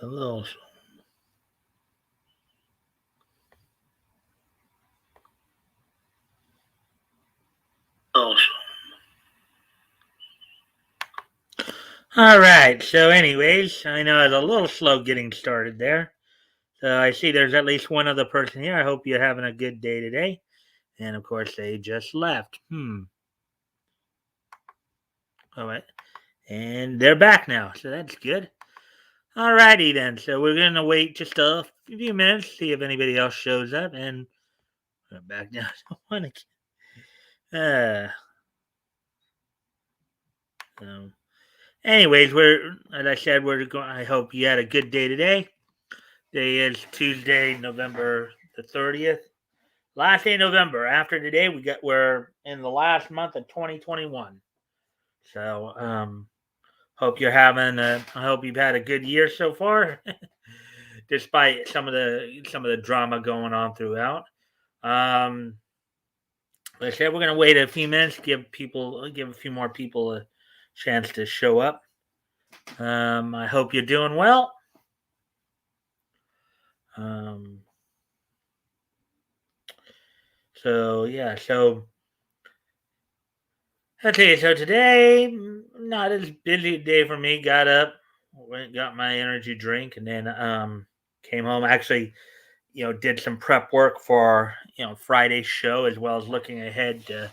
A little. All right. So, anyways, I know I was a little slow getting started there. So I see there's at least one other person here. I hope you're having a good day today. And of course, they just left. All right. And they're back now. So that's good. All righty then. So we're going to wait just a few minutes, see if anybody else shows up. And we're back down to one again. So anyways, as I said, we're going. I hope you had a good day today. Today is Tuesday, November the 30th. Last day of November. After today, we're in the last month of 2021. So hope you're having. I hope you've had a good year so far, despite some of the drama going on throughout. Like I said, we're gonna wait a few minutes, give a few more people a chance to show up. I hope you're doing well. So yeah, so okay, so today not as busy a day for me. Got up, went got my energy drink, and then came home. Actually, did some prep work for Friday's show, as well as looking ahead to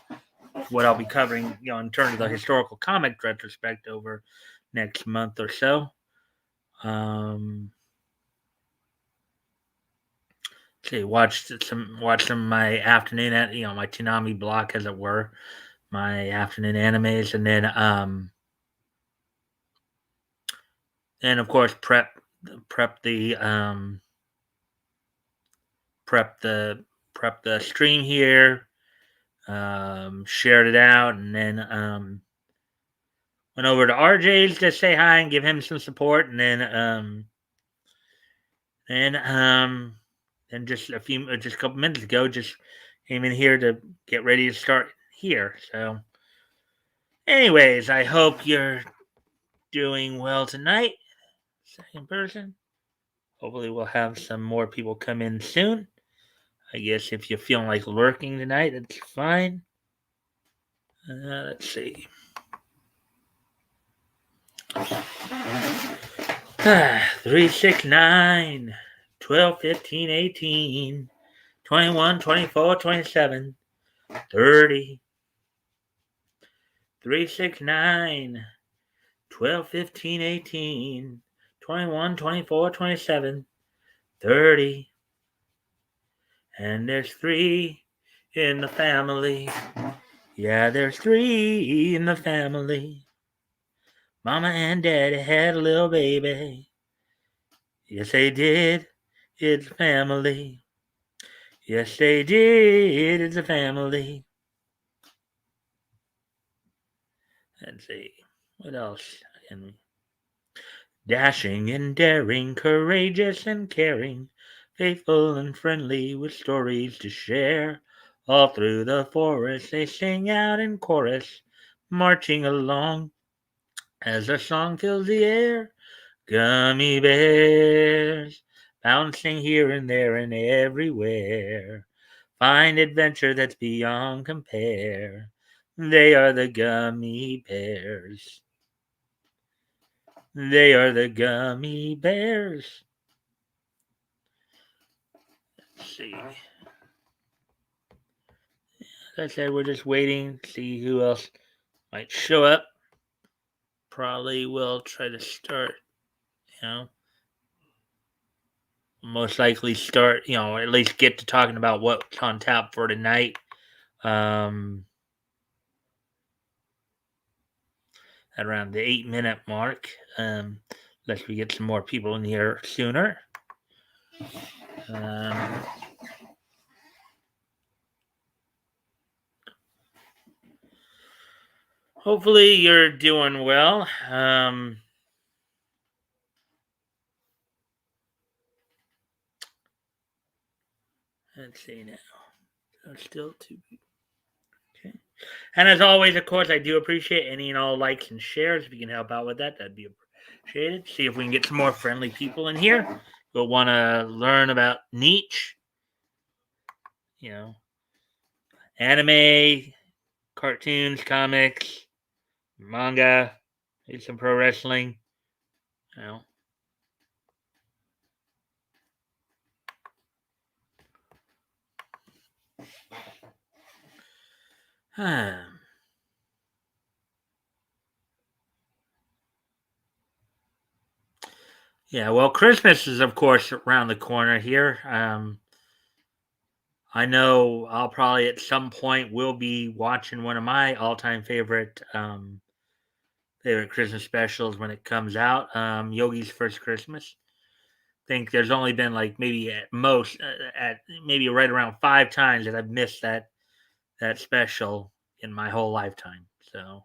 what I'll be covering, in terms of the historical comic retrospect over next month or so. See, watched some of my afternoon at my Toonami block, as it were, my afternoon animes, and then and of course prep the prep the prep the stream here, shared it out, and then went over to RJ's to say hi and give him some support, and then just a couple minutes ago, just came in here to get ready to start here. So, anyways, I hope you're doing well tonight. Second person. Hopefully, we'll have some more people come in soon. I guess if you're feeling like lurking tonight, that's fine. Let's see. 369, 12, 15, 18, 21, 24, 27, 30. 369, 12, 15, 18, 21, 24, 27, 30. And there's 3 in the family. Yeah, there's 3 in the family. Mama and Daddy had a little baby. Yes, they did. It's a family. Yes, they did. It's a family. Let's see. What else? Dashing and daring, courageous and caring, faithful and friendly with stories to share. All through the forest they sing out in chorus, marching along as the song fills the air. Gummy bears, bouncing here and there and everywhere. Find adventure that's beyond compare. They are the gummy bears. They are the gummy bears. Let's see. As I said, we're just waiting to see who else might show up. Probably will try to start, most likely start, at least get to talking about what's on tap for tonight. At around the 8-minute mark, unless we get some more people in here sooner. Hopefully you're doing well. Let's see now. There's still 2 people. And as always, of course, I do appreciate any and all likes and shares. If you can help out with that, that'd be appreciate it. See if we can get some more friendly people in here. You'll want to learn about niche, you know, anime, cartoons, comics, manga, maybe some pro wrestling. You know. Yeah, well, Christmas is, of course, around the corner here. I know I'll probably at some point will be watching one of my all-time favorite Christmas specials when it comes out. Yogi's First Christmas. I think there's only been like maybe at most at maybe right around 5 times that I've missed that special in my whole lifetime. So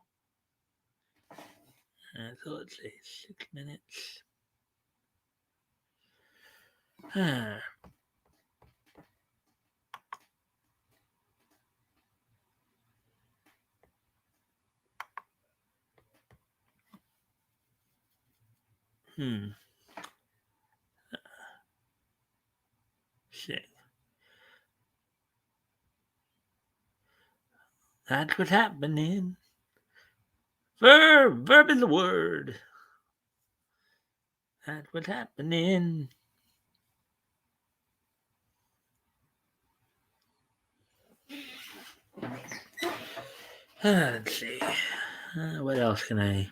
let's see, 6 minutes. Hmm. Shit. That's what's happening. Verb is the word. That's what's happening. Let's see. What else can I?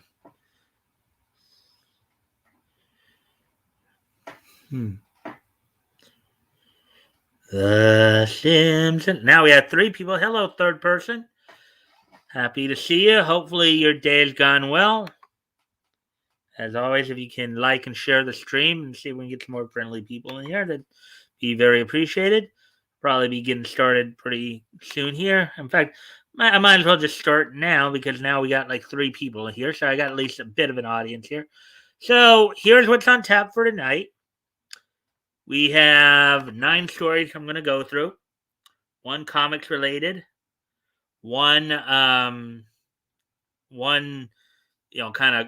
The Simpsons. Now we have 3 people. Hello, third person. Happy to see you. Hopefully your day's gone well. As always, if you can like and share the stream and see if we can get some more friendly people in here, that'd be very appreciated. Probably be getting started pretty soon here. In fact, I might as well just start now because now we got like 3 people in here, so I got at least a bit of an audience here. So here's what's on tap for tonight. We have 9 stories I'm going to go through. 1 comics related, one kind of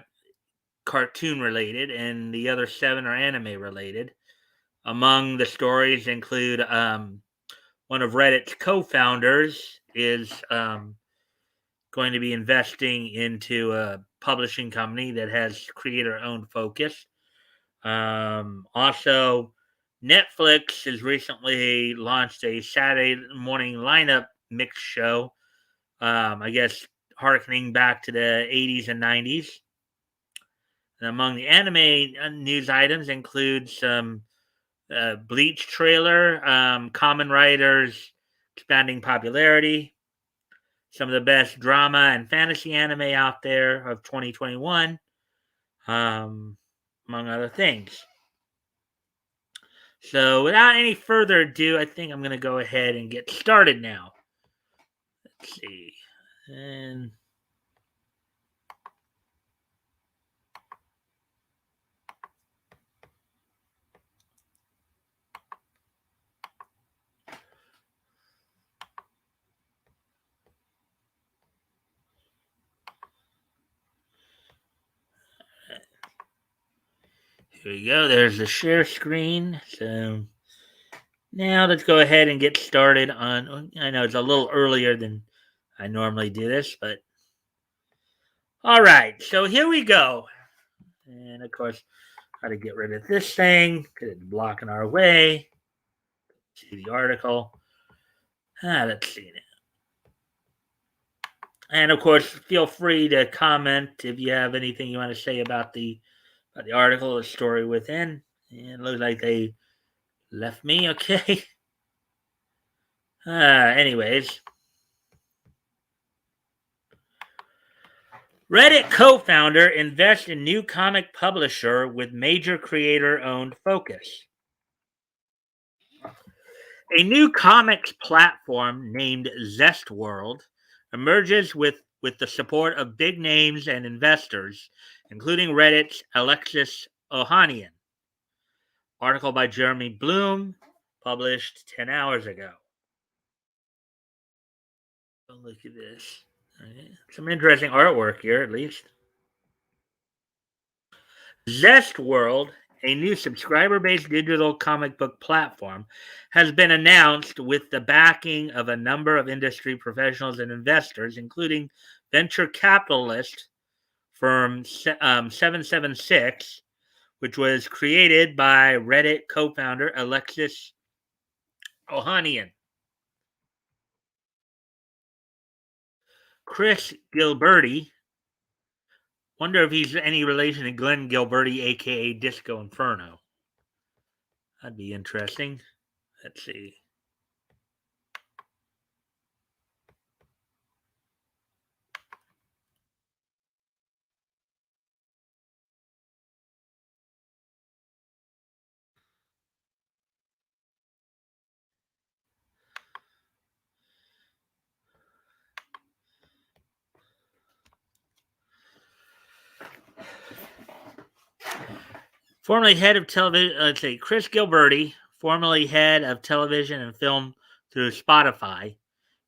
cartoon related, and the other 7 are anime related. Among the stories include one of Reddit's co-founders is going to be investing into a publishing company that has creator-owned focus. Also, Netflix has recently launched a Saturday morning lineup mix show. I guess harkening back to the 80s and 90s. And among the anime news items include some Bleach trailer, Common Riders expanding popularity, some of the best drama and fantasy anime out there of 2021, among other things. So, without any further ado, I think I'm going to go ahead and get started now. Let's see. And here we go. There's the share screen. So now let's go ahead and get started on. I know it's a little earlier than I normally do this, but all right. So here we go. And of course, how to get rid of this thing because it's blocking our way to the article. Let's see now. And of course, feel free to comment if you have anything you want to say about the article or story within. And it looks like they left me. Okay. Anyways, Reddit co-founder invests in new comic publisher with major creator-owned focus. A new comics platform named Zestworld emerges with the support of big names and investors, including Reddit's Alexis Ohanian. Article by Jeremy Bloom, published 10 hours ago. Oh, look at this. Okay. Some interesting artwork here, at least. Zest World, a new subscriber based digital comic book platform, has been announced with the backing of a number of industry professionals and investors, including venture capitalist firm 776, which was created by Reddit co founder Alexis Ohanian. Chris Gilberti, wonder if he's any relation to Glenn Gilberti, aka Disco Inferno. That'd be interesting. Let's see. Formerly head of television, let's see, Chris Gilberti, formerly head of television and film through Spotify,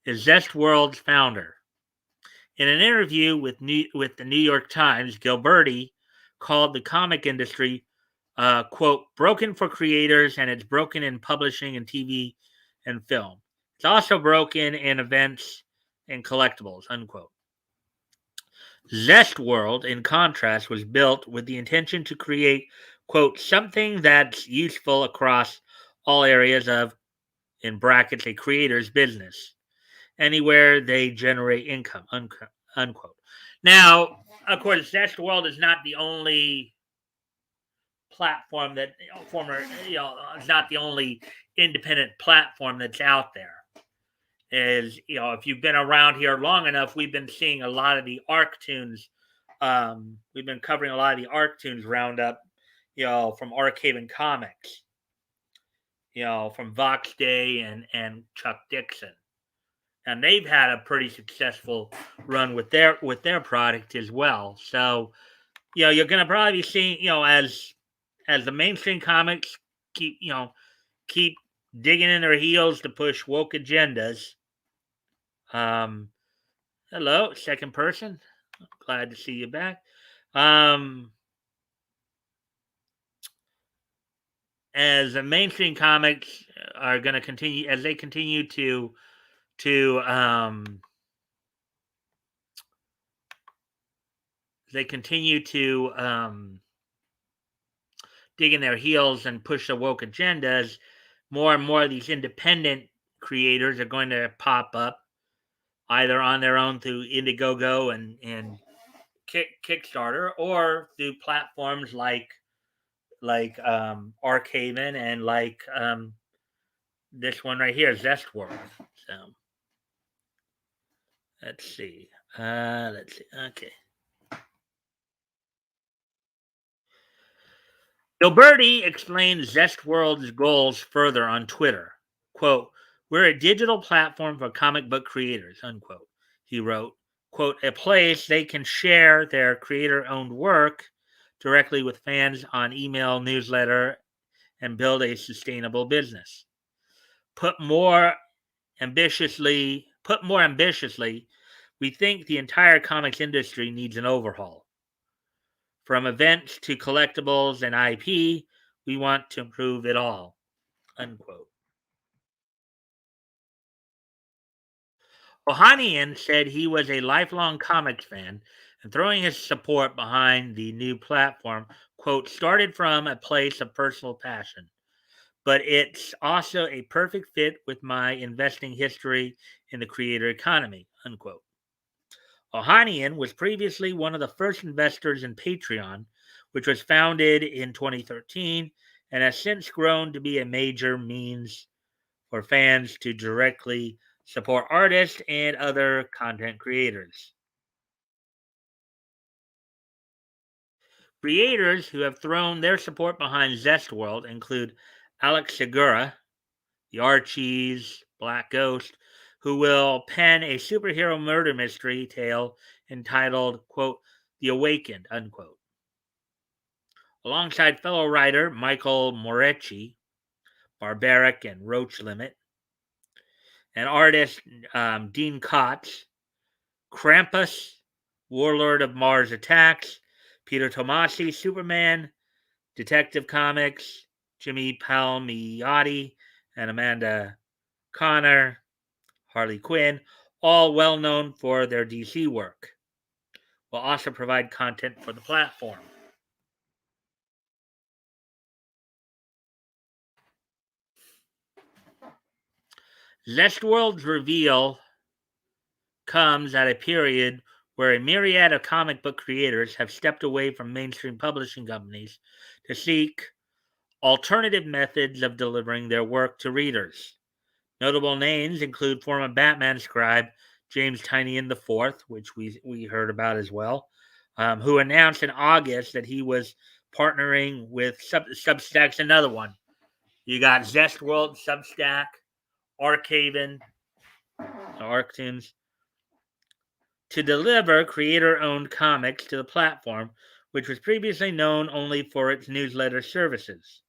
is Zest World's founder. In an interview with the New York Times, Gilberti called the comic industry, quote, broken for creators, and it's broken in publishing and TV and film. It's also broken in events and collectibles, unquote. Zest World, in contrast, was built with the intention to create, quote, something that's useful across all areas of, in brackets, a creator's business, anywhere they generate income, unquote. Now, of course, Zest World is not the only platform that, is not the only independent platform that's out there. Is, if you've been around here long enough, we've been seeing a lot of the ArcToons. We've been covering a lot of the ArcToons roundup, from Archaven Comics, from Vox Day and Chuck Dixon, and they've had a pretty successful run with their product as well. So, you're going to probably be seeing, as the mainstream comics keep digging in their heels to push woke agendas. Hello, second person. Glad to see you back. As the mainstream comics are going to continue, as they continue to dig in their heels and push the woke agendas, more and more of these independent creators are going to pop up, either on their own through Indiegogo and Kickstarter, or through platforms like Archaven and this one right here, Zest World. So let's see. Okay. Gilberti explained Zest World's goals further on Twitter. Quote, we're a digital platform for comic book creators, unquote. He wrote, quote, a place they can share their creator-owned work directly with fans on email, newsletter, and build a sustainable business. Put more ambitiously, we think the entire comics industry needs an overhaul. From events to collectibles and IP, we want to improve it all, unquote. Ohanian said he was a lifelong comics fan and throwing his support behind the new platform, quote, started from a place of personal passion. But it's also a perfect fit with my investing history in the creator economy, unquote. Ohanian was previously one of the first investors in Patreon, which was founded in 2013 and has since grown to be a major means for fans to directly support artists and other content creators. Creators who have thrown their support behind Zest World include Alex Segura, the Archies, Black Ghost, who will pen a superhero murder mystery tale entitled, quote, The Awakened, unquote. Alongside fellow writer Michael Moretti, Barbaric and Roach Limit, and artist Dean Kotz, Krampus, Warlord of Mars Attacks, Peter Tomasi, Superman, Detective Comics, Jimmy Palmiotti, and Amanda Connor, Harley Quinn, all well known for their DC work, will also provide content for the platform. Zestworld's reveal comes at a period where a myriad of comic book creators have stepped away from mainstream publishing companies to seek alternative methods of delivering their work to readers. Notable names include former Batman scribe James Tynion IV, which we heard about as well, who announced in August that he was partnering with Substack's another one. You got Zestworld, Substack, Archaven, Arctunes, to deliver creator-owned comics to the platform, which was previously known only for its newsletter services.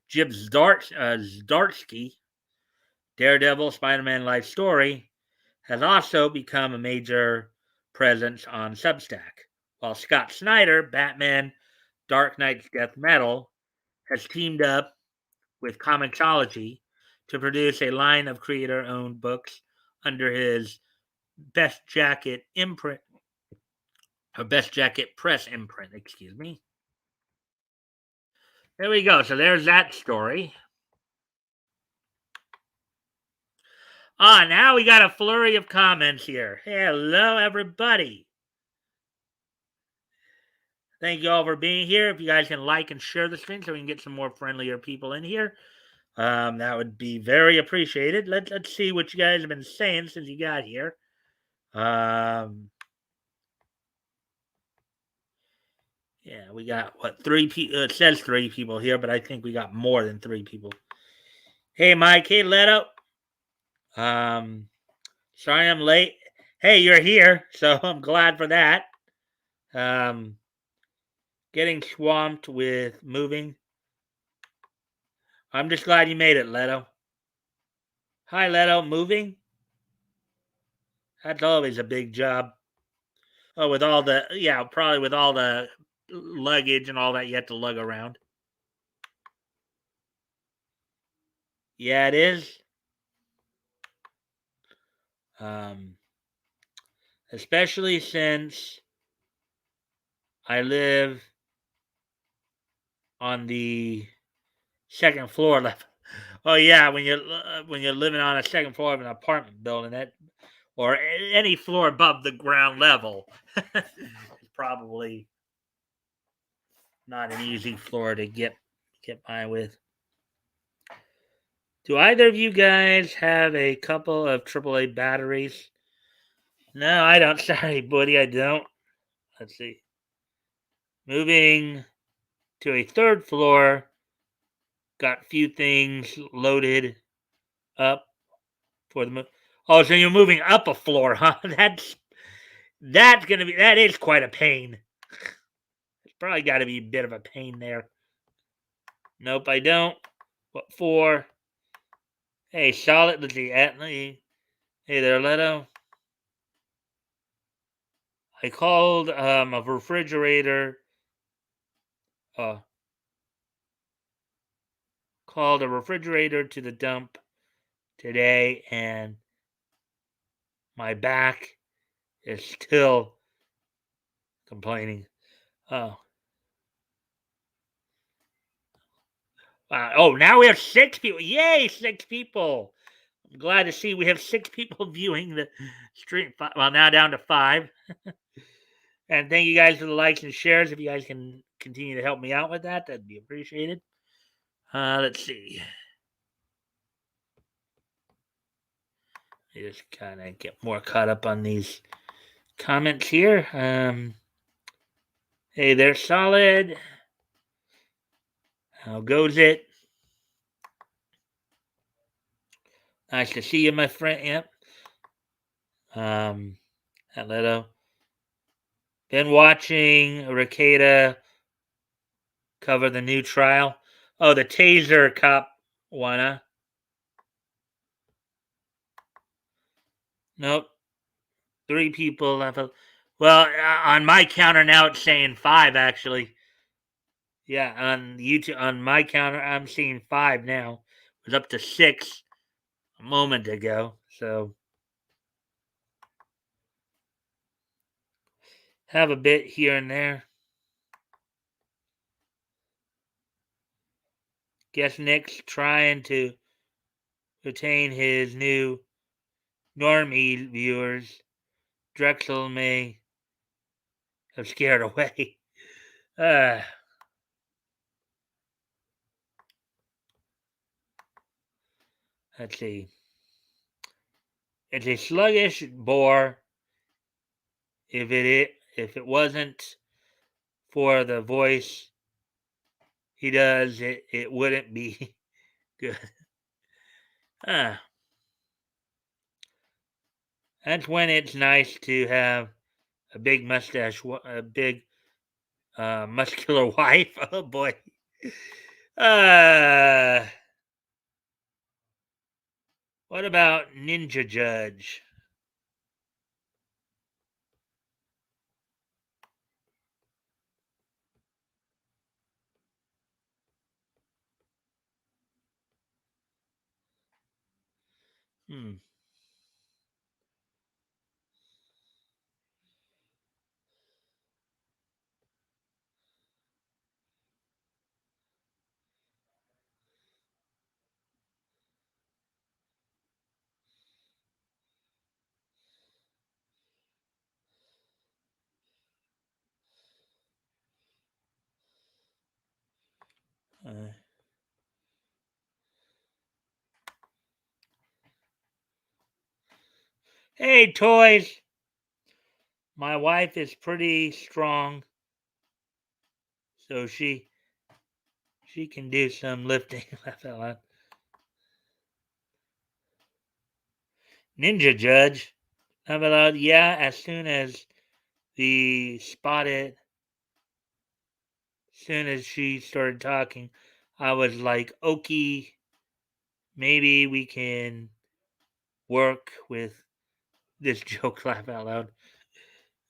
Jim Zdarsky, Daredevil, Spider-Man Life Story, has also become a major presence on Substack, while Scott Snyder, Batman, Dark Knight's Death Metal, has teamed up with Comixology to produce a line of creator-owned books under his Best Jacket imprint, or Best Jacket Press imprint, excuse me. There we go. So there's that story. Now we got a flurry of comments here. Hello, everybody. Thank you all for being here. If you guys can like and share the stream so we can get some more friendlier people in here, that would be very appreciated. Let's see what you guys have been saying since you got here. Yeah, we got, what, 3 people? It says 3 people here, but I think we got more than 3 people. Hey, Mike. Hey, Leto. Sorry I'm late. Hey, you're here, so I'm glad for that. Getting swamped with moving. I'm just glad you made it, Leto. Hi, Leto. Moving? That's always a big job. Oh, with all the, yeah, probably with all the luggage and all that you have to lug around. Yeah, it is. Especially since I live on the second floor level. Oh yeah, when you're living on a second floor of an apartment building, that, or any floor above the ground level, it's probably not an easy floor to get by with. Do either of you guys have a couple of AAA batteries? No, I don't. Sorry, buddy, I don't. Let's see. Moving to a third floor. Got a few things loaded up for the move. Oh, so you're moving up a floor, huh? That is quite a pain. It's probably got to be a bit of a pain there. Nope, I don't. What for? Hey, Charlotte, let's see. Hey there, Leto. I called a refrigerator. Called a refrigerator to the dump today, and my back is still complaining. Oh. Oh, now we have 6 people. Yay, 6 people. I'm glad to see we have 6 people viewing the stream. Well, now down to 5. And thank you guys for the likes and shares. If you guys can continue to help me out with that, that'd be appreciated. Let's see. I just kind of get more caught up on these comments here. Hey, they're solid. How goes it? Nice to see you, my friend. Yep. Leto. Been watching Ricada cover the new trial. Oh, the Taser cop one, huh? Nope. 3 people left. Well, on my counter now it's saying 5 actually. Yeah, on YouTube on my counter I'm seeing 5 now. It was up to 6 a moment ago. So have a bit here and there. Guess Nick's trying to retain his new normie viewers. Drexel may have scared away. Uh, let's see. It's a sluggish bore. If it wasn't for the voice he does, it wouldn't be good. Uh, that's when it's nice to have a big mustache, a big muscular wife. Oh boy. Uh, what about Ninja Judge? Hmm. Uh, hey, toys. My wife is pretty strong, so she can do some lifting. Laugh out loud. Ninja Judge. Laugh out loud. Yeah, as soon as soon as she started talking, I was like, okay, maybe we can work with this joke. Laugh out loud.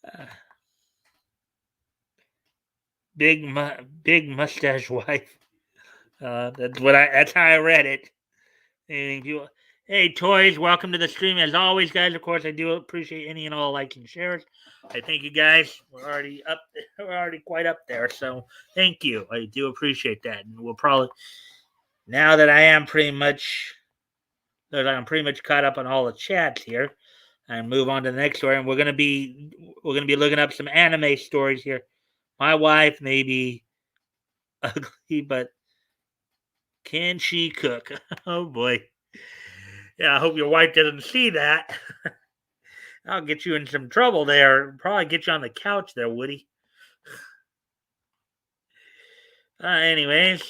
Uh, big mustache wife. That's how I read it. Anything you, hey toys, welcome to the stream as always, guys. Of course, I do appreciate any and all likes and shares. I thank you guys. We're already up. We're already quite up there, so thank you. I do appreciate that, and we'll probably now that I'm pretty much caught up on all the chats here, and move on to the next story. And we're gonna be looking up some anime stories here. My wife may be ugly, but can she cook? Oh boy. Yeah, I hope your wife doesn't see that. I'll get you in some trouble there. Probably get you on the couch there, Woody. Anyways,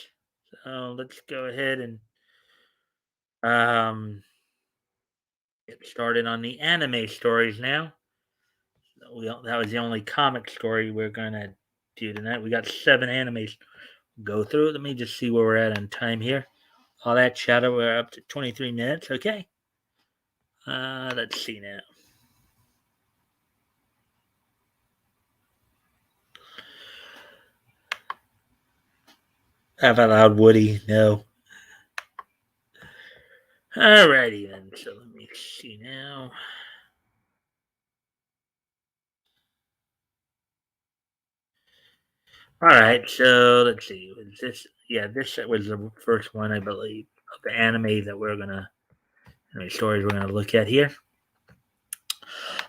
so let's go ahead and um, get started on the anime stories now. That was the only comic story we're gonna do tonight. We got 7 animes to go through. Let me just see where we're at on time here. All that chatter, we're up to 23 minutes. Okay. Let's see now. Have a loud Woody. No. Alrighty then. So let me see now. All right, so let's see. Was this? Yeah, this was the first one, I believe, of the anime that anime stories we're gonna look at here.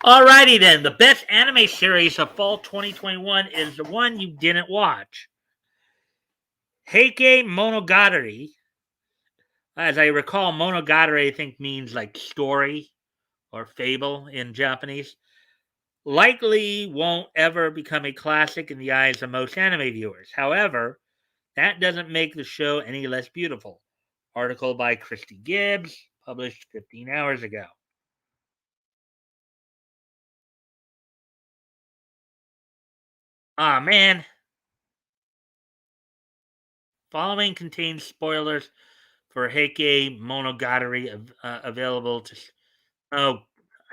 Alrighty then, the best anime series of fall 2021 is the one you didn't watch. Heike Monogatari. As I recall, Monogatari I think means like story or fable in Japanese. Likely won't ever become a classic in the eyes of most anime viewers. However, that doesn't make the show any less beautiful. Article by Christy Gibbs, published 15 hours ago. Ah, man. Following contains spoilers for Heike Monogatari available to. Oh,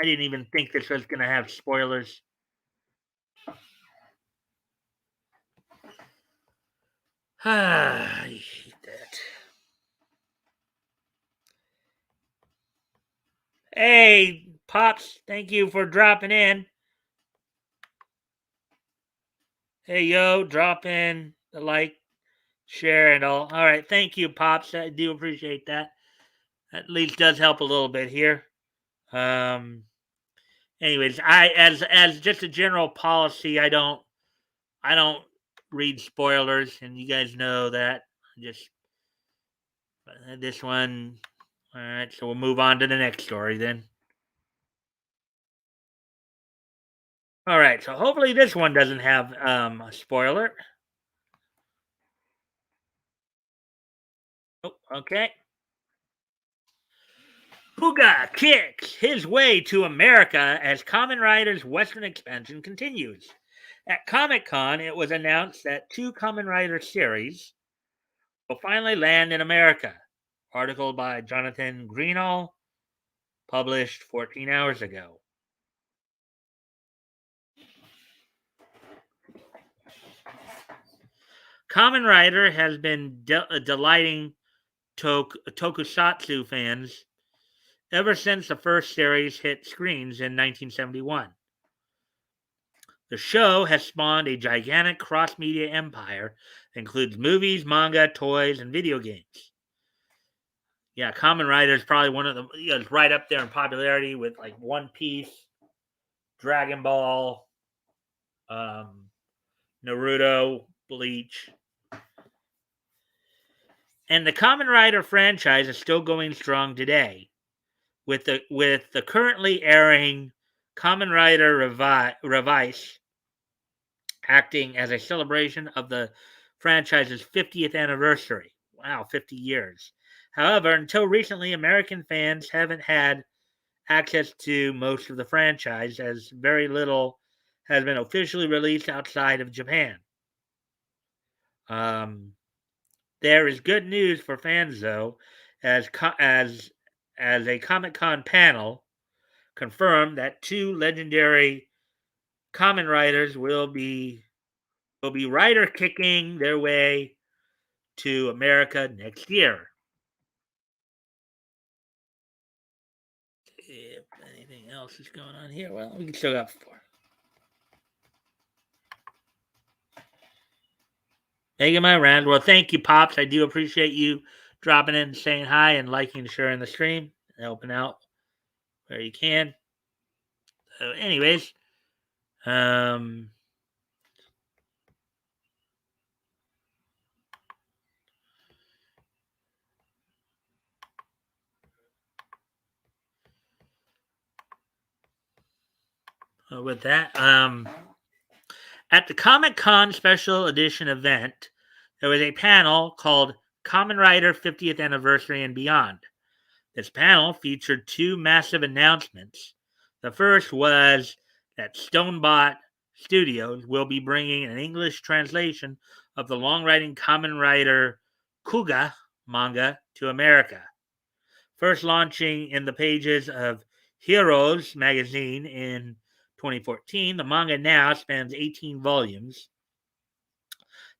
I didn't even think this was going to have spoilers. I hate that. Hey, Pops, thank you for dropping in. Hey, yo, drop in the like, share, and all. All right, thank you, Pops. I do appreciate that. At least does help a little bit here. Um, anyways, as just a general policy, I don't read spoilers, and you guys know that. Just this one. All right, so we'll move on to the next story then. All right, so hopefully this one doesn't have a spoiler. Oh, okay. Puga kicks his way to America as Kamen Rider's Western expansion continues. At Comic Con, it was announced that two Kamen Rider series will finally land in America. Article by Jonathan Greenall, published 14 hours ago. Kamen Rider has been delighting tokusatsu fans ever since the first series hit screens in 1971. The show has spawned a gigantic cross media empire that includes movies, manga, toys, and video games. Yeah, Kamen Rider is probably one of the it's right up there in popularity with like One Piece, Dragon Ball, um, Naruto, Bleach. And the Kamen Rider franchise is still going strong today, with the currently airing Kamen Rider Revice acting as a celebration of the franchise's 50th anniversary. Wow, 50 years. However, until recently, American fans haven't had access to most of the franchise, as very little has been officially released outside of Japan. Um, there is good news for fans, though, as a Comic Con panel confirmed that two legendary Kamen Riders will be rider kicking their way to America next year. If anything else is going on here, well, we can still got four. Making my round. Well, thank you, Pops. I do appreciate you dropping in, saying hi, and liking and sharing the stream, helping out where you can. So, anyways, um, with that, at the Comic Con special edition event, there was a panel called Kamen Rider 50th Anniversary and Beyond. This panel featured two massive announcements. The first was that Stonebot Studios will be bringing an English translation of the long-writing Kamen Rider Kuga manga to America. First launching in the pages of Heroes magazine in 2014, the manga now spans 18 volumes,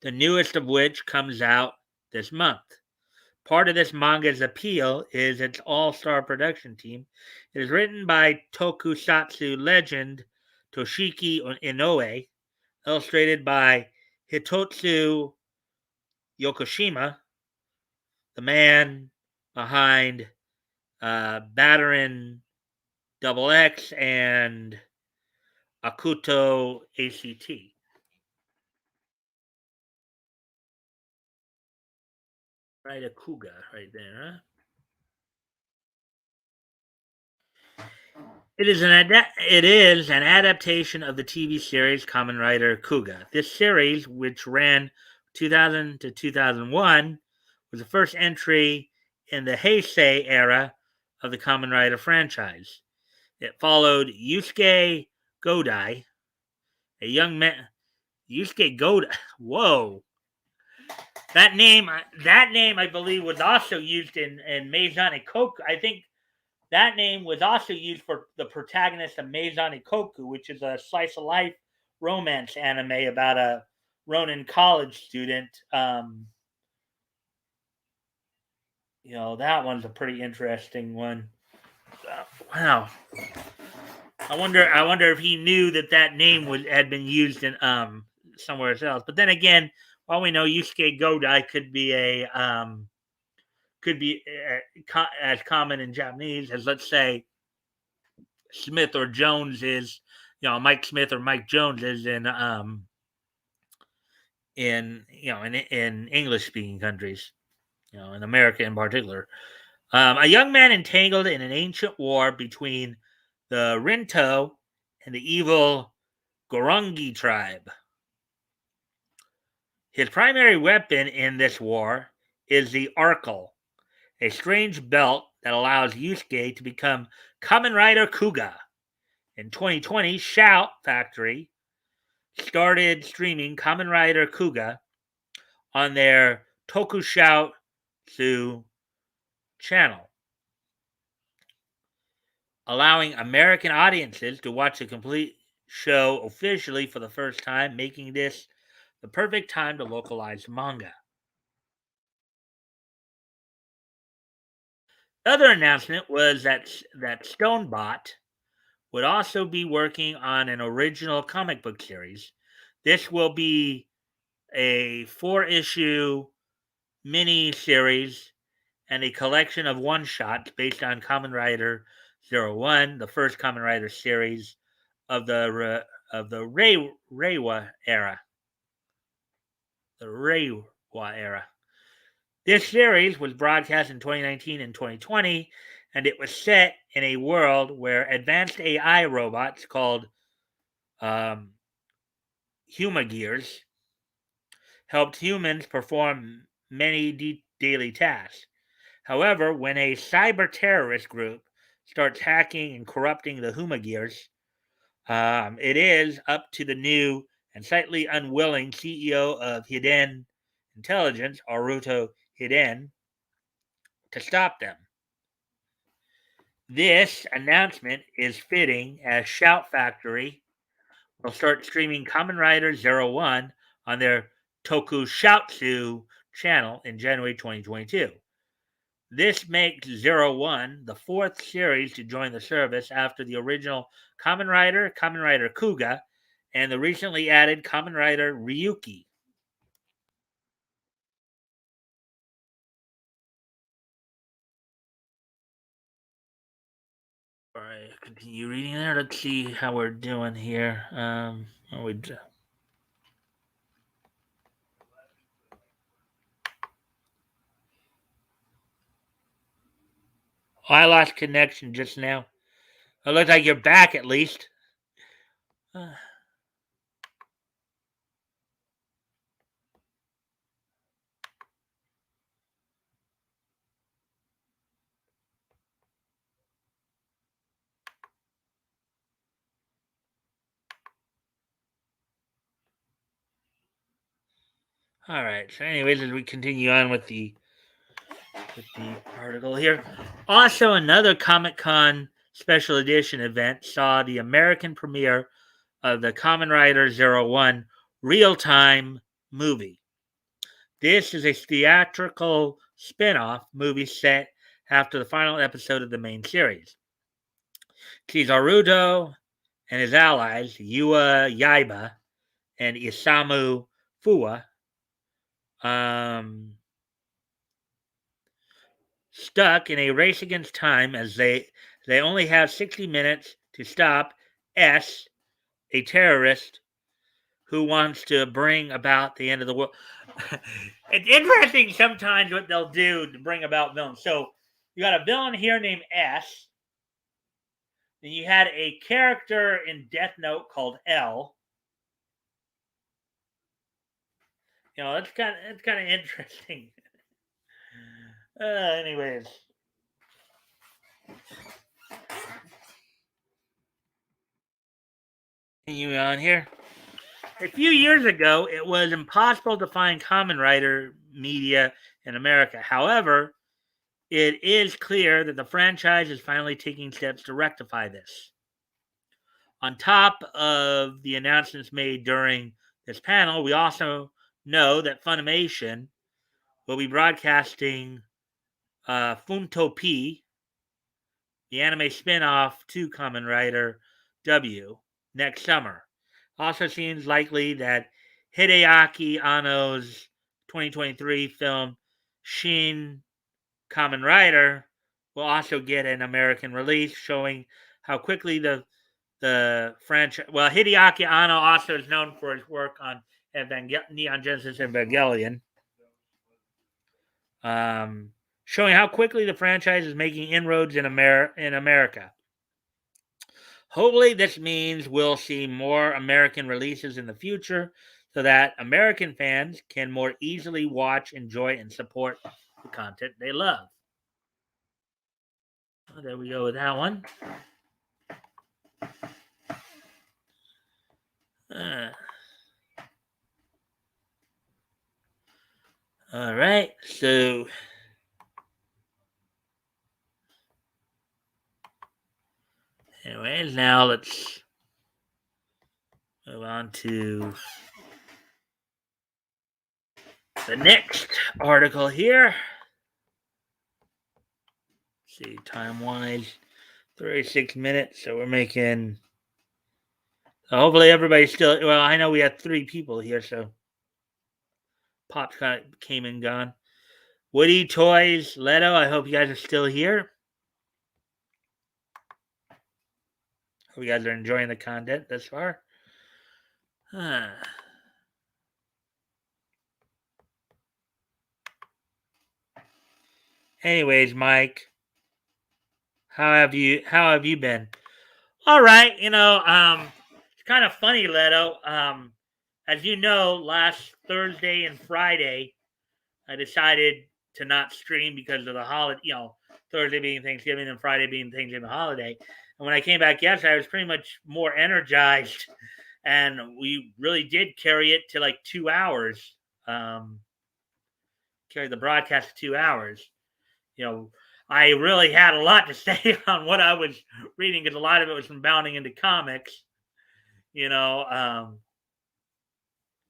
the newest of which comes out this month. Part of this manga's appeal is its all-star production team. It is written by tokusatsu legend Toshiki Inoue, illustrated by Hitotsu Yokoshima, the man behind Battering XX and Akuto ACT. Right, a Kuga right there, huh? It is an adaptation of the TV series Kamen Rider Kuga. This series, which ran 2000 to 2001, was the first entry in the Heisei era of the Kamen Rider franchise. It followed Yusuke Godai, a young man. Yusuke Godai. Whoa, that name, I believe, was also used in Meizan Ikoku. I think that name was also used for the protagonist of Meizan Ikoku, which is a slice of life romance anime about a Ronin college student. That one's a pretty interesting one. Wow. I wonder if he knew that name had been used in somewhere else. But then again, all we know, Yusuke Godai could be as common in Japanese as, let's say, Smith or Jones is. Mike Smith or Mike Jones is in English speaking countries. In America in particular. A young man entangled in an ancient war between the Rinto and the evil Gorongi tribe. His primary weapon in this war is the Arkle, a strange belt that allows Yusuke to become Kamen Rider Kuga. In 2020, Shout Factory started streaming Kamen Rider Kuga on their Tokushoutsu channel, allowing American audiences to watch the complete show officially for the first time, making this the perfect time to localize manga. The other announcement was that Stonebot would also be working on an original comic book series. This will be a 4-issue mini series and a collection of one-shots based on Kamen Rider 01, the first Kamen Rider series of the Reiwa era. The Reiwa era. This series was broadcast in 2019 and 2020, and it was set in a world where advanced AI robots called Humagears helped humans perform many daily tasks. However, when a cyber terrorist group starts hacking and corrupting the Humagears, it is up to the new and slightly unwilling CEO of Hiden Intelligence, Aruto Hiden, to stop them. This announcement is fitting as Shout Factory will start streaming Kamen Rider 01 on their Tokushoutsu channel in January 2022. This makes 01 the 4th series to join the service after the original Kamen Rider Kuga, and the recently added Kamen Rider Ryuki. All right, continue reading there. Let's see how we're doing here. I lost connection just now. It looks like you're back at least. All right. So, anyways, as we continue on with the article here, also another Comic Con special edition event saw the American premiere of the Kamen Rider 01 real time movie. This is a theatrical spin off movie set after the final episode of the main series. Kizarudo and his allies, Yua Yaiba and Isamu Fua, stuck in a race against time as they only have 60 minutes to stop S, a terrorist who wants to bring about the end of the world. It's interesting sometimes what they'll do to bring about villains. So you got a villain here named S. Then you had a character in Death Note called L. That's kind of interesting. Anyways. Continue on here. A few years ago, it was impossible to find Kamen Rider media in America. However, it is clear that the franchise is finally taking steps to rectify this. On top of the announcements made during this panel, we also know that Funimation will be broadcasting Funto P, the anime spin-off to Kamen Rider W, next summer. Also seems likely that Hideaki Anno's 2023 film Shin Kamen Rider will also get an American release, showing how quickly the franchise. Well, Hideaki Anno also is known for his work on Neon Genesis Evangelion, showing how quickly the franchise is making inroads in America. Hopefully, this means we'll see more American releases in the future so that American fans can more easily watch, enjoy, and support the content they love. Oh, there we go with that one. All right, so anyways, now let's move on to the next article here. Let's see, time-wise, 36 minutes, so we're making... hopefully everybody's still... Well, I know we had 3 people here, so... Pop kind of came and gone. Woody, Toys, Leto, I hope you guys are still here. Hope you guys are enjoying the content thus far. Anyways, Mike, how have you been? All right, it's kind of funny, Leto. As you know, last Thursday and Friday, I decided to not stream because of the holiday. Thursday being Thanksgiving and Friday being Thanksgiving holiday. And when I came back yesterday, I was pretty much more energized, and we really did carry it to like 2 hours. Carry the broadcast to 2 hours. I really had a lot to say on what I was reading because a lot of it was from bounding into comics. A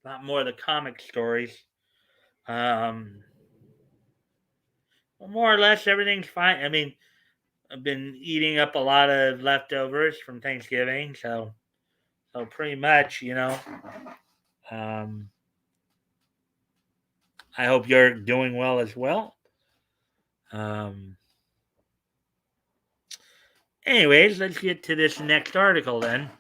lot more of the comic stories. More or less, everything's fine. I mean, I've been eating up a lot of leftovers from Thanksgiving, so pretty much, I hope you're doing well as well. Anyways, let's get to this next article then.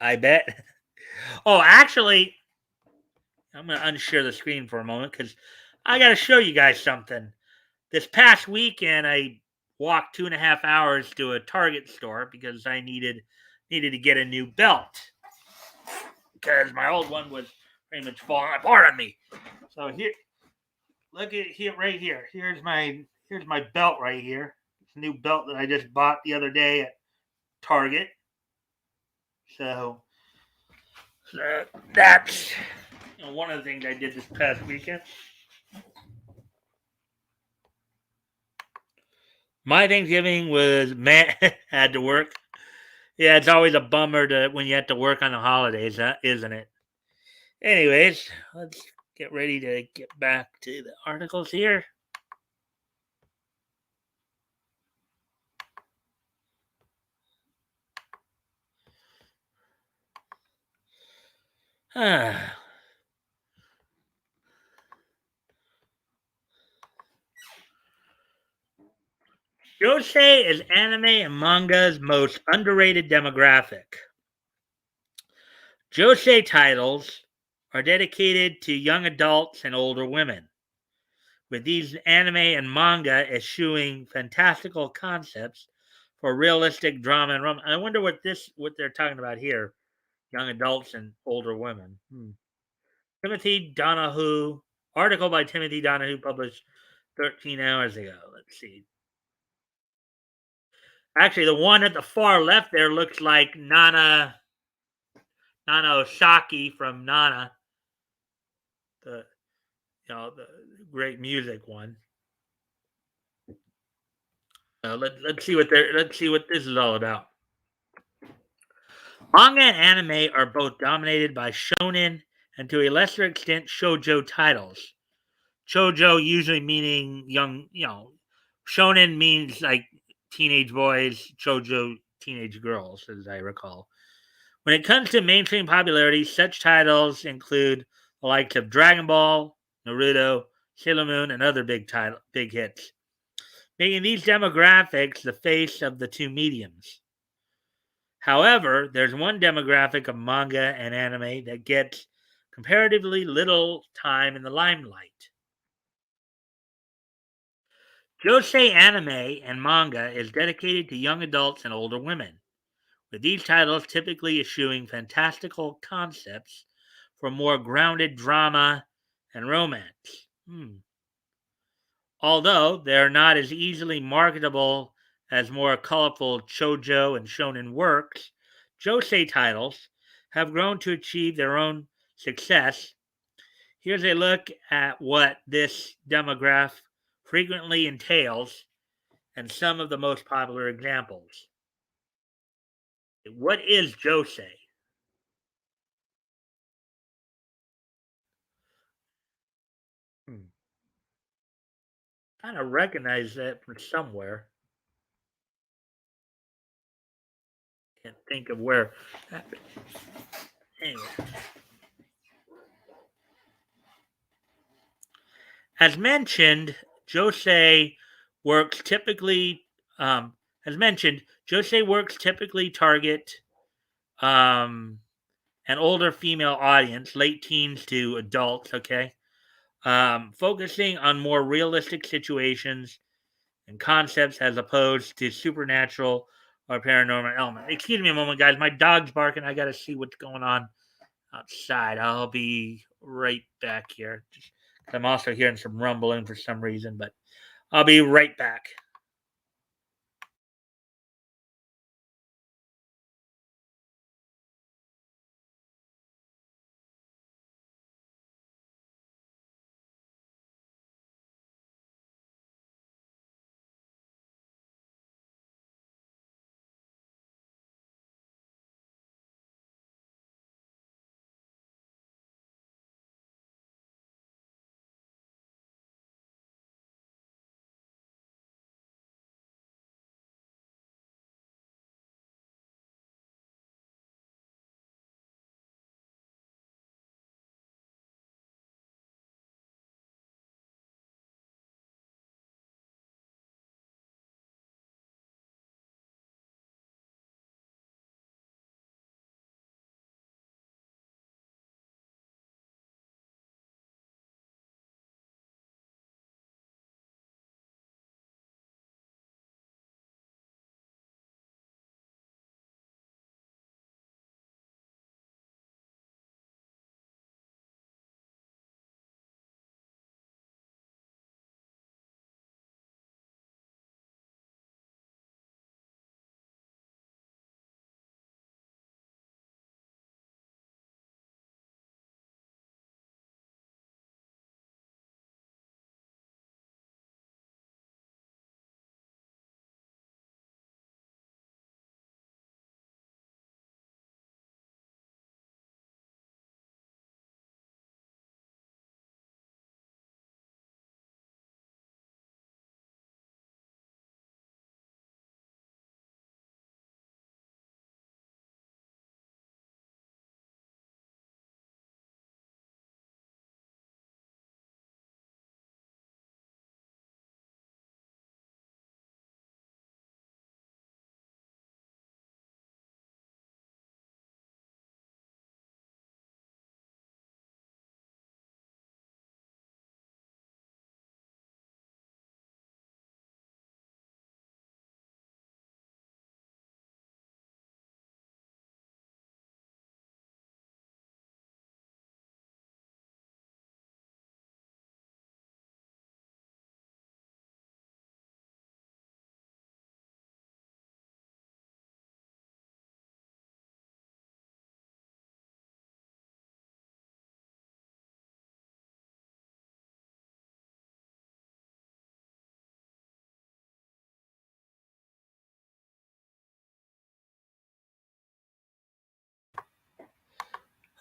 I bet. Oh, actually, I'm going to unshare the screen for a moment because I got to show you guys something. This past weekend, I walked 2.5 hours to a Target store because I needed to get a new belt because my old one was pretty much falling apart on me. So here, look at here, right here. Here's my belt right here. It's a new belt that I just bought the other day at Target. So that's one of the things I did this past weekend. My Thanksgiving was had to work. Yeah, it's always a bummer when you have to work on the holidays, isn't it? Anyways, let's get ready to get back to the articles here. Josei is anime and manga's most underrated demographic. Josei titles are dedicated to young adults and older women, with these anime and manga eschewing fantastical concepts for realistic drama and romance. I wonder what they're talking about here. Young adults and older women. Timothy Donahue, article by Timothy Donahue published 13 hours ago. Let's see. Actually, the one at the far left there looks like Nana Osaki from Nana, the great music one. Let's see what this is all about. Manga and anime are both dominated by shonen and to a lesser extent shoujo titles. Shoujo usually meaning young, shonen means like teenage boys, shoujo teenage girls, as I recall. When it comes to mainstream popularity, such titles include the likes of Dragon Ball, Naruto, Sailor Moon, and other big hits, making these demographics the face of the two mediums. However, there's one demographic of manga and anime that gets comparatively little time in the limelight. Josei anime and manga is dedicated to young adults and older women, with these titles typically eschewing fantastical concepts for more grounded drama and romance. Although they're not as easily marketable as more colorful shoujo and shonen works, josei titles have grown to achieve their own success. Here's a look at what this demographic frequently entails and some of the most popular examples. What is josei? Hmm. Kind of recognize that from somewhere. Can't think of where. Anyway, as mentioned, Josei works typically. Um, as mentioned, Josei works typically target um, an older female audience, late teens to adults. Okay, focusing on more realistic situations and concepts as opposed to supernatural or paranormal element. Excuse me a moment, guys. My dog's barking. I got to see what's going on outside. I'll be right back here. I'm also hearing some rumbling for some reason, but I'll be right back.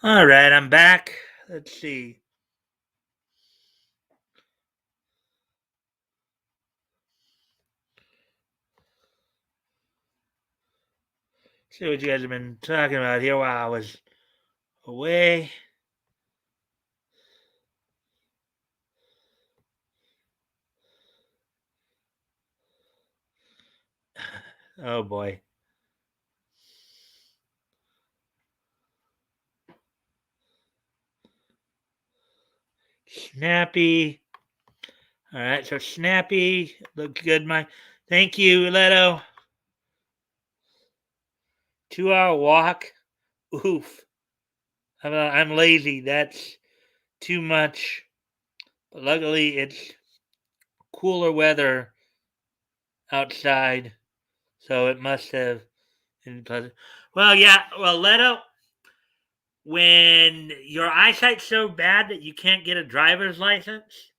All right, I'm back. Let's see. See what you guys have been talking about here while I was away. Oh boy. Snappy. All right, so Snappy looks good. Thank you, Leto. 2 hour walk. Oof. I'm lazy. That's too much. But luckily, it's cooler weather outside, so it must have been pleasant. Well, yeah. Well, Leto, when your eyesight's so bad that you can't get a driver's license,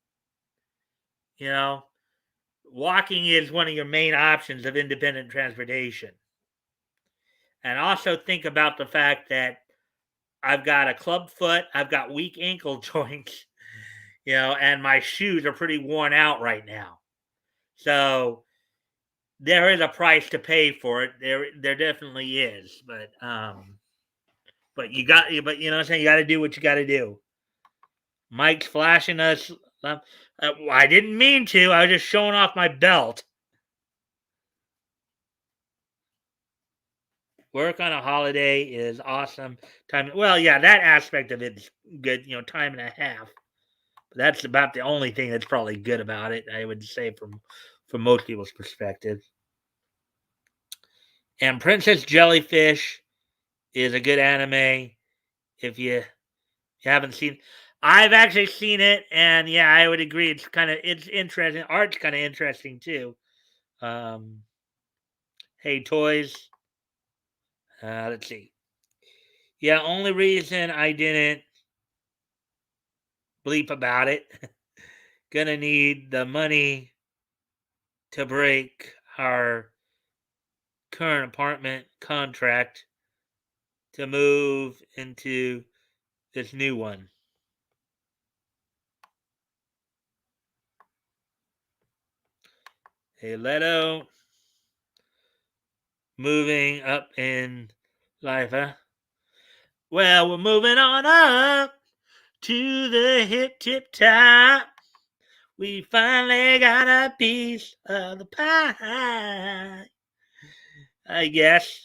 you know, walking is one of your main options of independent transportation. And also think about the fact that I've got a club foot, I've got weak ankle joints, and my shoes are pretty worn out right now. So there is a price to pay for it. There definitely is, but you know what I'm saying. You got to do what you got to do. Mike's flashing us. I didn't mean to. I was just showing off my belt. Work on a holiday is awesome. Time. Well, yeah, that aspect of it's good. Time and a half. But that's about the only thing that's probably good about it. I would say from most people's perspective. And Princess Jellyfish is a good anime. If you haven't seen, I've actually seen it, and yeah, I would agree. It's interesting. Art's kind of interesting too. Um, hey, toys. Let's see. Yeah, only reason I didn't bleep about it. Gonna need the money to break our current apartment contract to move into this new one. Hey, Leto, moving up in life, huh? Well, we're moving on up to the hip tip top. We finally got a piece of the pie. I guess.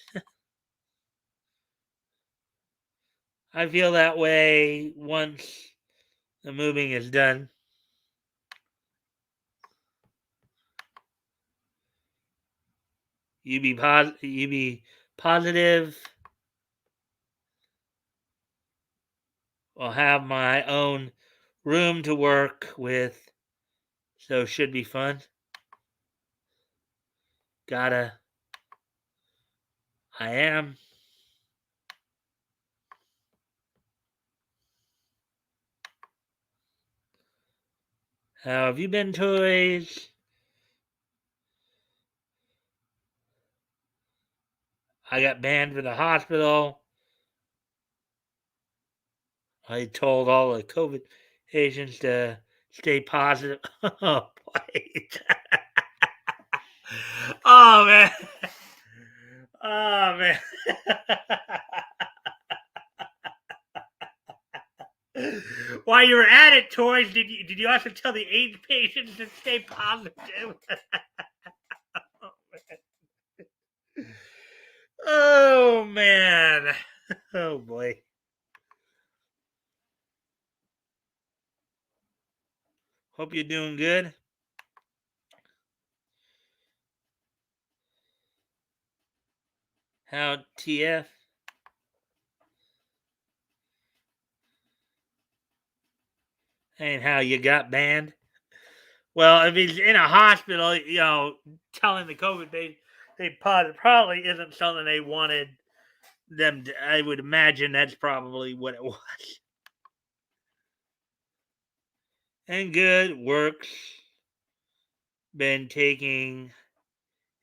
I feel that way once the moving is done. You be positive. I'll have my own room to work with, so should be fun. Gotta. I am. How have you been, toys? I got banned from the hospital. I told all the COVID patients to stay positive. Oh boy. Oh man. Oh man. While you were at it, toys, did you also tell the AIDS patients to stay positive? Oh man. Oh boy. Hope you're doing good. How TF? Ain't how you got banned. Well, if he's in a hospital, telling the COVID they probably isn't something they wanted them to. I would imagine that's probably what it was. And good works been taking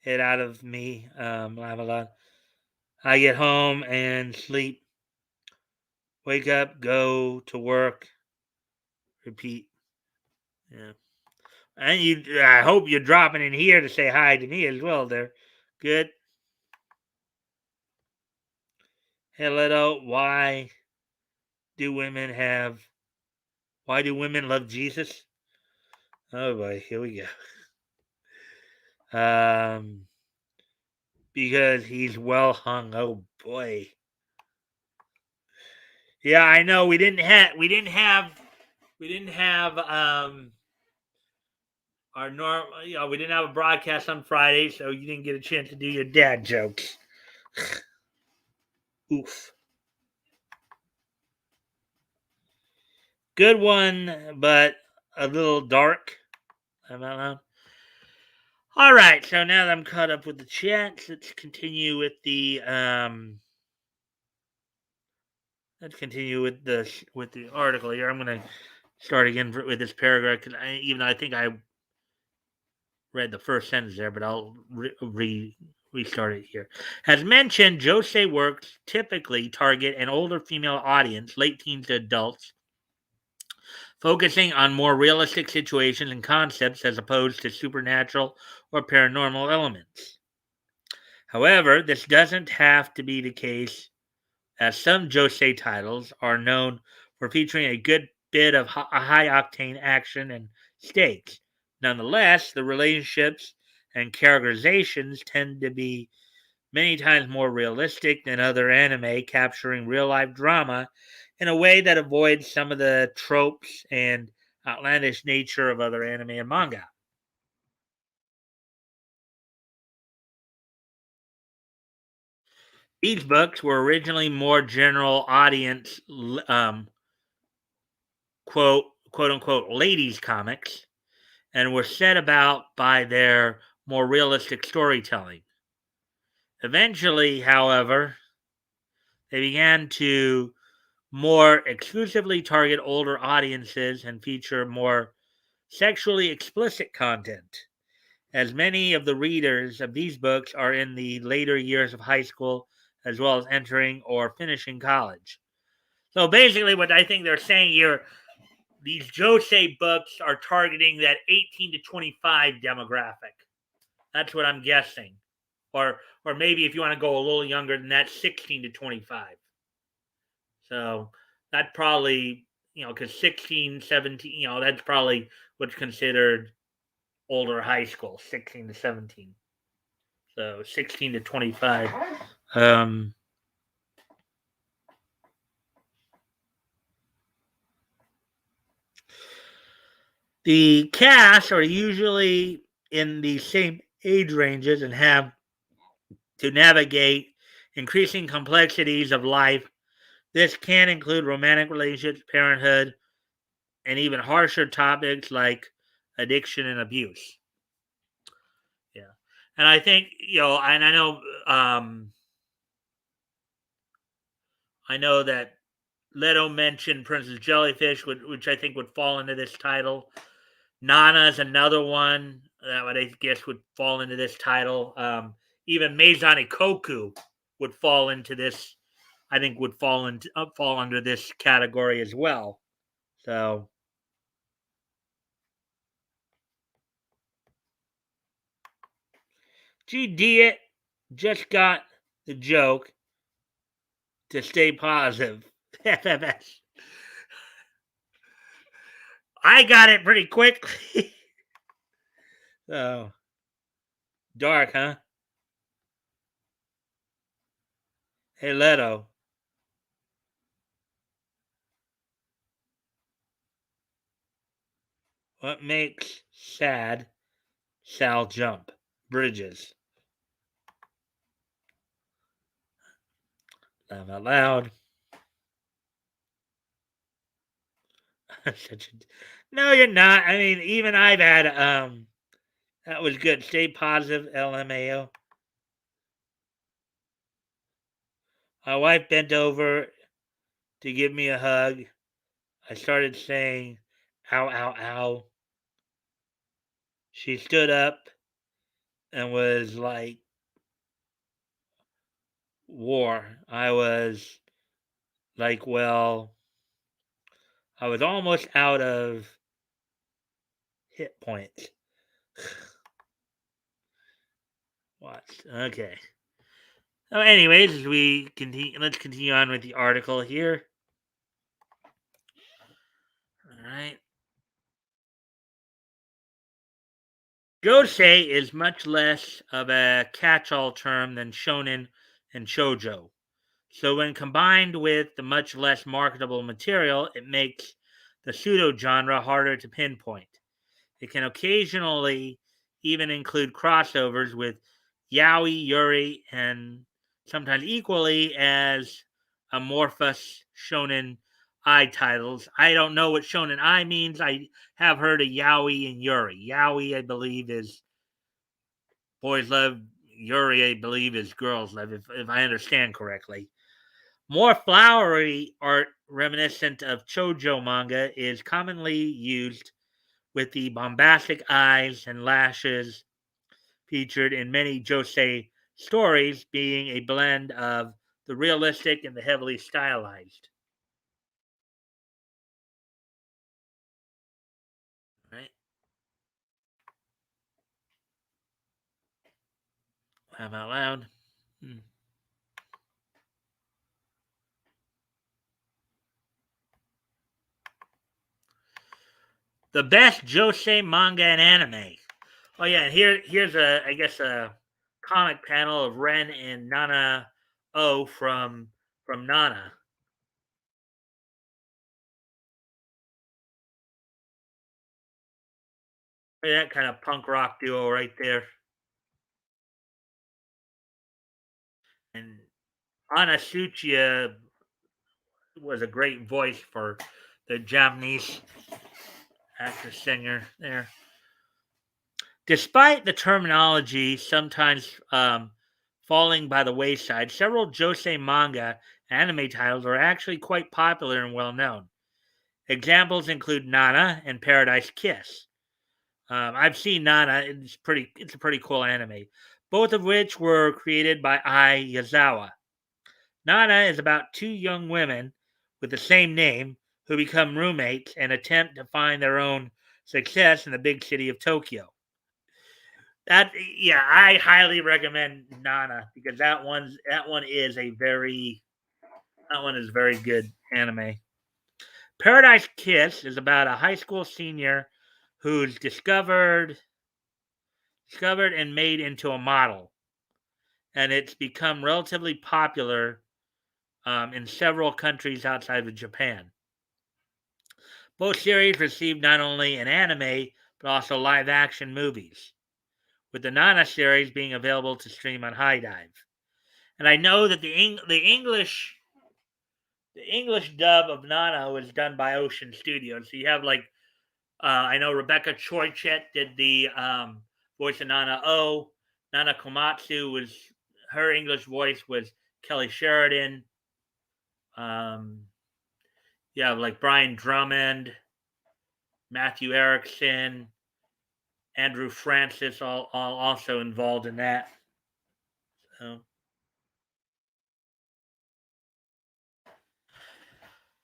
it out of me. I have a lot. I get home and sleep Wake up, go to work, repeat. Yeah. And I hope you're dropping in here to say hi to me as well there. Good. Hello, do women have why do women love Jesus? Oh boy, here we go. Because he's well hung. Oh boy. Yeah, I know. We didn't have our normal. We didn't have a broadcast on Friday, so you didn't get a chance to do your dad jokes. Oof. Good one, but a little dark. I'm not know. All right, so now that I'm caught up with the chats, let's continue with the article here. I'm gonna start again with this paragraph because even though I think I read the first sentence there, but I'll restart it here. As mentioned, Josei works typically target an older female audience, late teens to adults, focusing on more realistic situations and concepts as opposed to supernatural or paranormal elements. However, this doesn't have to be the case, as some Josei titles are known for featuring a good bit of high octane action and stakes. Nonetheless, the relationships and characterizations tend to be many times more realistic than other anime, capturing real life drama in a way that avoids some of the tropes and outlandish nature of other anime and manga. These books were originally more general audience, quote unquote, ladies' comics, and were set about by their more realistic storytelling. Eventually, however, they began to more exclusively target older audiences and feature more sexually explicit content, as many of the readers of these books are in the later years of high school as well as entering or finishing college. So basically, what I think they're saying here, these Josei books are targeting that 18 to 25 demographic. That's what I'm guessing. Or maybe if you want to go a little younger than that, 16 to 25. So that probably, because 16, 17, that's probably what's considered older high school, 16 to 17. So 16 to 25. Um, the casts are usually in the same age ranges and have to navigate increasing complexities of life. This can include romantic relationships, parenthood, and even harsher topics like addiction and abuse. Yeah. And I think, and I know that Leto mentioned Princess Jellyfish, which I think would fall into this title. Nana is another one that I guess would fall into this title. Even Meizani Koku would fall into this. I think would fall under this category as well. So, it. Just got the joke to stay positive. FFS. I got it pretty quickly. So, dark, huh? Hey, Leto. What makes sad Sal jump? Bridges. Laugh out loud. No, you're not. I mean, even I've had that was good. Stay positive, LMAO. My wife bent over to give me a hug. I started saying, ow, ow, ow. She stood up and was like, war. I was Like, well, I was almost out of hit points. Watch. Okay. So, anyways, as we continue, let's continue on with the article here. All right. Josei is much less of a catch-all term than shonen and shoujo. So when combined with the much less marketable material, it makes the pseudo-genre harder to pinpoint. It can occasionally even include crossovers with yaoi, yuri, and sometimes equally as amorphous shonen I titles. I don't know what shonen I means. I have heard of yaoi and yuri. Yaoi, I believe, is boys love. Yuri, I believe, is girls love, if I understand correctly. More flowery art reminiscent of shoujo manga is commonly used with the bombastic eyes and lashes featured in many josei stories being a blend of the realistic and the heavily stylized. Right? Laugh out loud. Hmm. The best josei manga and anime. Oh yeah, and here's a I guess a comic panel of Ren and Nana O from Nana. That kind of punk rock duo right there. And Anna Suchiya was a great voice for the Japanese actress singer there. Despite the terminology sometimes falling by the wayside, several josei manga anime titles are actually quite popular and well known. Examples include Nana and Paradise Kiss. I've seen Nana; it's a pretty cool anime. Both of which were created by Ai Yazawa. Nana is about two young women with the same name who become roommates and attempt to find their own success in the big city of Tokyo. That yeah, I highly recommend Nana because that one is a very that one is very good anime. Paradise Kiss is about a high school senior who's discovered and made into a model, and it's become relatively popular in several countries outside of Japan. Both series received not only an anime but also live action movies, with the Nana series being available to stream on High Dive. And I know that the English dub of Nana was done by Ocean Studios. So you have like I know Rebecca Choichet did the voice of Nana O. Nana Komatsu was her English voice was Kelly Sheridan. Um, yeah, like Brian Drummond, Matthew Erickson, Andrew Francis, all also involved in that. So.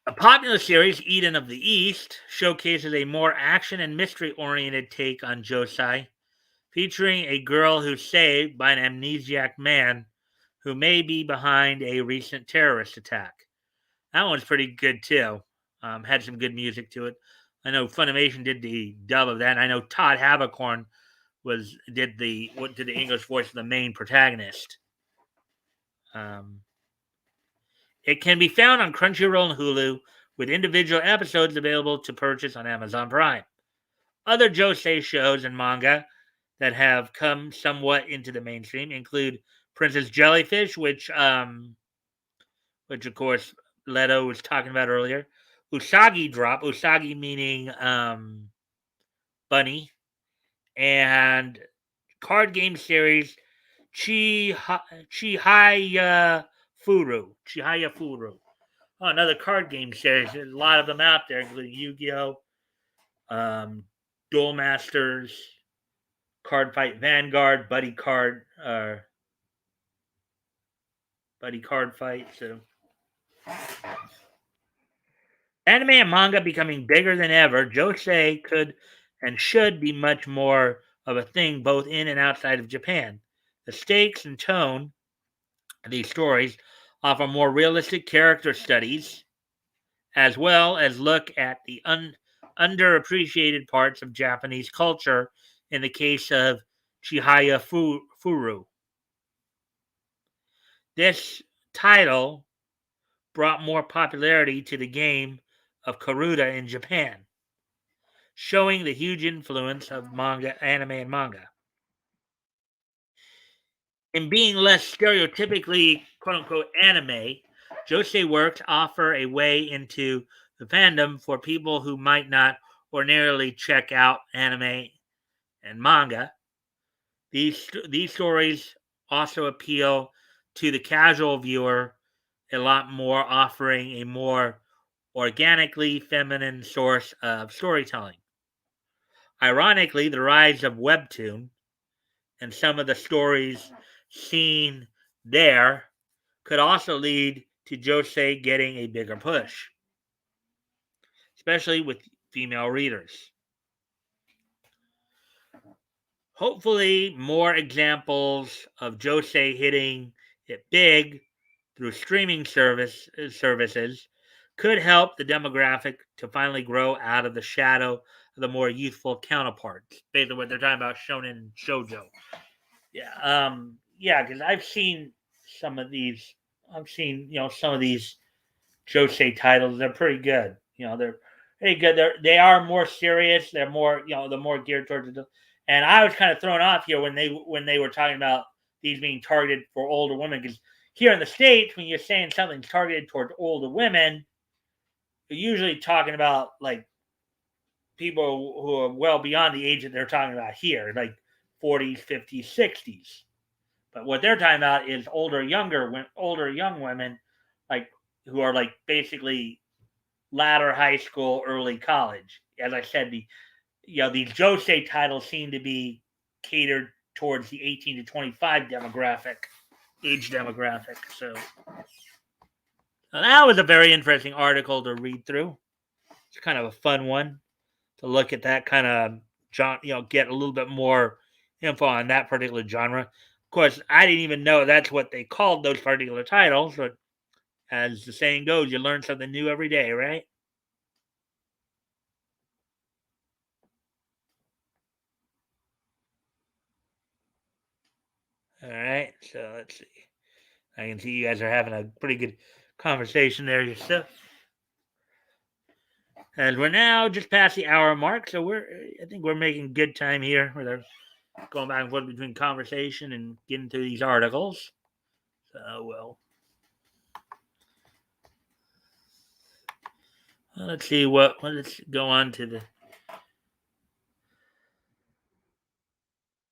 A popular series, Eden of the East, showcases a more action and mystery oriented take on Josei, featuring a girl who's saved by an amnesiac man who may be behind a recent terrorist attack. That one's pretty good too. Had some good music to it. I know Funimation did the dub of that. And I know Todd Habercorn did the English voice of the main protagonist. Um, it can be found on Crunchyroll and Hulu, with individual episodes available to purchase on Amazon Prime. Other josei shows and manga that have come somewhat into the mainstream include Princess Jellyfish, which of course Leto was talking about earlier. Usagi Drop, Usagi meaning bunny, and card game series Chihaya Furu. Oh, another card game series. There's a lot of them out there, including Yu-Gi-Oh, um, Duel Masters, Card Fight Vanguard, Buddy Card Fight. So Anime and manga becoming bigger than ever, josei could and should be much more of a thing both in and outside of Japan. The stakes and tone of these stories offer more realistic character studies, as well as look at the underappreciated parts of Japanese culture in the case of Chihaya Furu. This title brought more popularity to the game of Karuta in Japan, showing the huge influence of anime and manga. In being less stereotypically quote unquote anime, josei works offer a way into the fandom for people who might not ordinarily check out anime and manga. These stories also appeal to the casual viewer a lot more, offering a more organically feminine source of storytelling. Ironically, the rise of webtoon and some of the stories seen there could also lead to josei getting a bigger push, especially with female readers. Hopefully, more examples of josei hitting it big through streaming services could help the demographic to finally grow out of the shadow of the more youthful counterparts. Basically, what they're talking about, shonen shoujo. Yeah, because I've seen some of these. I've seen some of these josei titles. They're pretty good. They're pretty good. They are more serious. They're more they're more geared towards the. And I was kind of thrown off here when they were talking about these being targeted for older women, because here in the States, when you're saying something's targeted towards older women, you're usually talking about like people who are well beyond the age that they're talking about here, like 40s, 50s, 60s. But what they're talking about is older young women, like who are like basically latter high school, early college. As I said, these josei titles seem to be catered towards the 18 to 25 age demographic. So that was a very interesting article to read through. It's kind of a fun one to look at that kind of get a little bit more info on that particular genre. Of course, I didn't even know that's what they called those particular titles, but as the saying goes, you learn something new every day, right? All right, so let's see. I can see you guys are having a pretty good conversation there yourself. As we're now just past the hour mark, so I think we're making good time here with our going back and forth between conversation and getting to these articles. So let's see let's go on to the.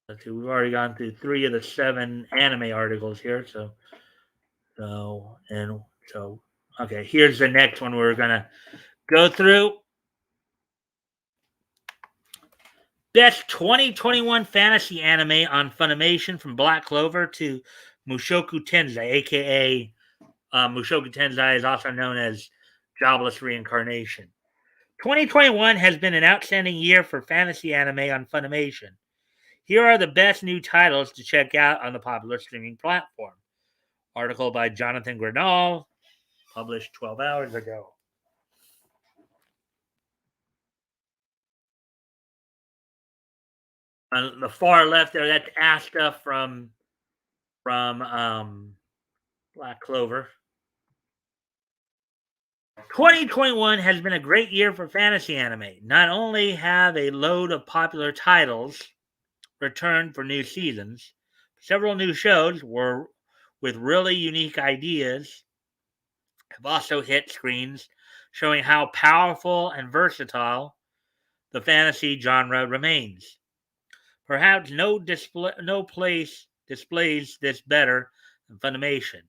Let's see, we've already gone through 3 of the 7 anime articles here, so and so okay, here's the next one we're gonna go through. Best 2021 fantasy anime on Funimation, from Black Clover to Mushoku Tensei, aka Mushoku Tensei is also known as Jobless Reincarnation. 2021 has been an outstanding year for fantasy anime on Funimation. Here are the best new titles to check out on the popular streaming platform. Article by Jonathan Granall, published 12 hours ago. On the far left there, that's Asta from Black Clover. 2021 has been a great year for fantasy anime. Not only have a load of popular titles returned for new seasons, several new shows were with really unique ideas have also hit screens, showing how powerful and versatile the fantasy genre remains. Perhaps no place displays this better than Funimation,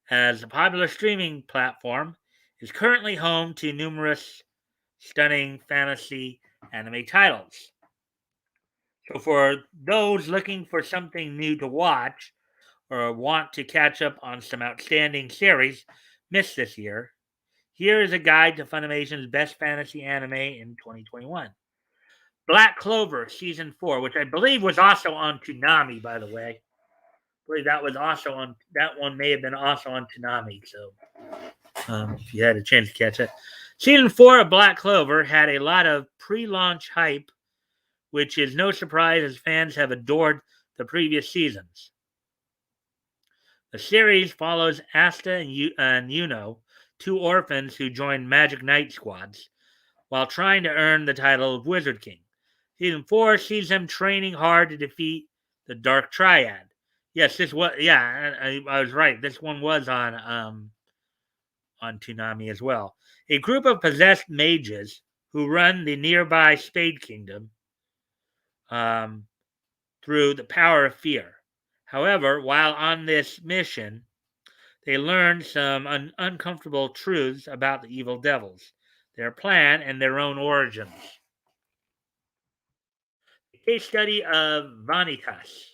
as the popular streaming platform is currently home to numerous stunning fantasy anime titles. So, for those looking for something new to watch or want to catch up on some outstanding series missed this year, Here is a guide to Funimation's best fantasy anime in 2021. Black Clover Season 4, which I believe was also on Toonami, by the way. I believe that was also on, that one may have been also on Toonami, so if you had a chance to catch it. Season 4 of Black Clover had a lot of pre-launch hype, which is no surprise as fans have adored the previous seasons. The series follows Asta and Yuno, two orphans who join Magic Knight squads, while trying to earn the title of Wizard King. Season 4 sees them training hard to defeat the Dark Triad. Yes, this was, yeah, I was right. This one was on Toonami as well. A group of possessed mages who run the nearby Spade Kingdom through the power of fear. However, while on this mission, they learn some uncomfortable truths about the evil devils, their plan, and their own origins. A case study of Vanitas.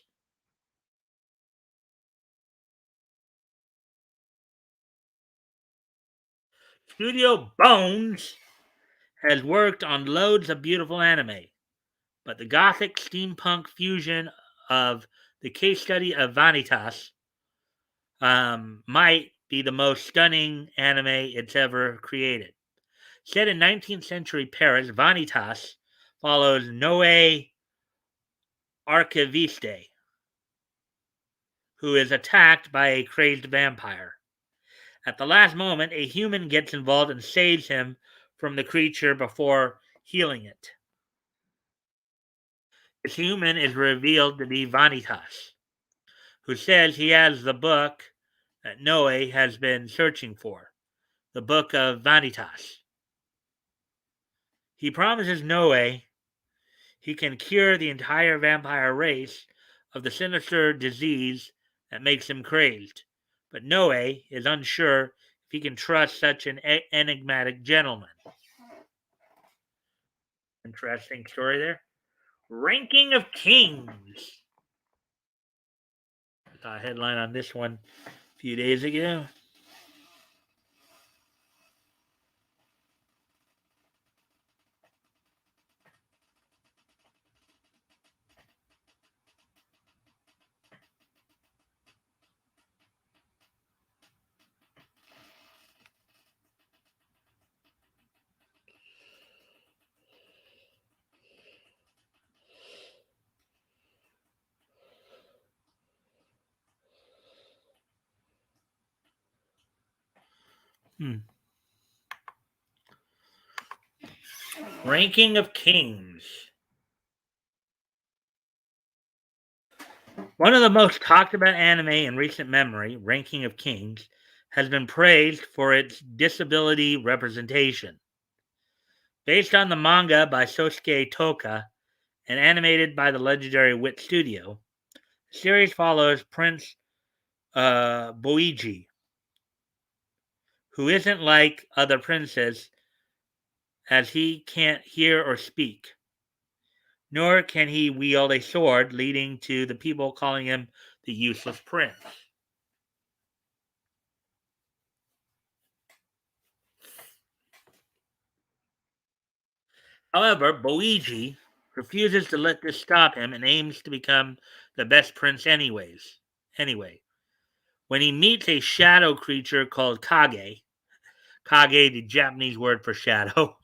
Studio Bones has worked on loads of beautiful anime, but the gothic steampunk fusion of the case study of Vanitas might be the most stunning anime it's ever created. Set in 19th century Paris, Vanitas follows Noe Archiviste, who is attacked by a crazed vampire. At the last moment, a human gets involved and saves him from the creature before healing it. This human is revealed to be Vanitas, who says he has the book that Noe has been searching for, the Book of Vanitas. He promises Noe he can cure the entire vampire race of the sinister disease that makes him crazed, but Noe is unsure if he can trust such an enigmatic gentleman. Interesting story there. Ranking of Kings. I saw a headline on this one a few days ago. Ranking of Kings. One of the most talked about anime in recent memory, Ranking of Kings, has been praised for its disability representation. Based on the manga by Sosuke Toka and animated by the legendary Wit Studio, the series follows Prince Boiji, who isn't like other princes as he can't hear or speak, nor can he wield a sword, leading to the people calling him the useless prince. However, Boiji refuses to let this stop him and aims to become the best prince Anyway, when he meets a shadow creature called Kage, the Japanese word for shadow,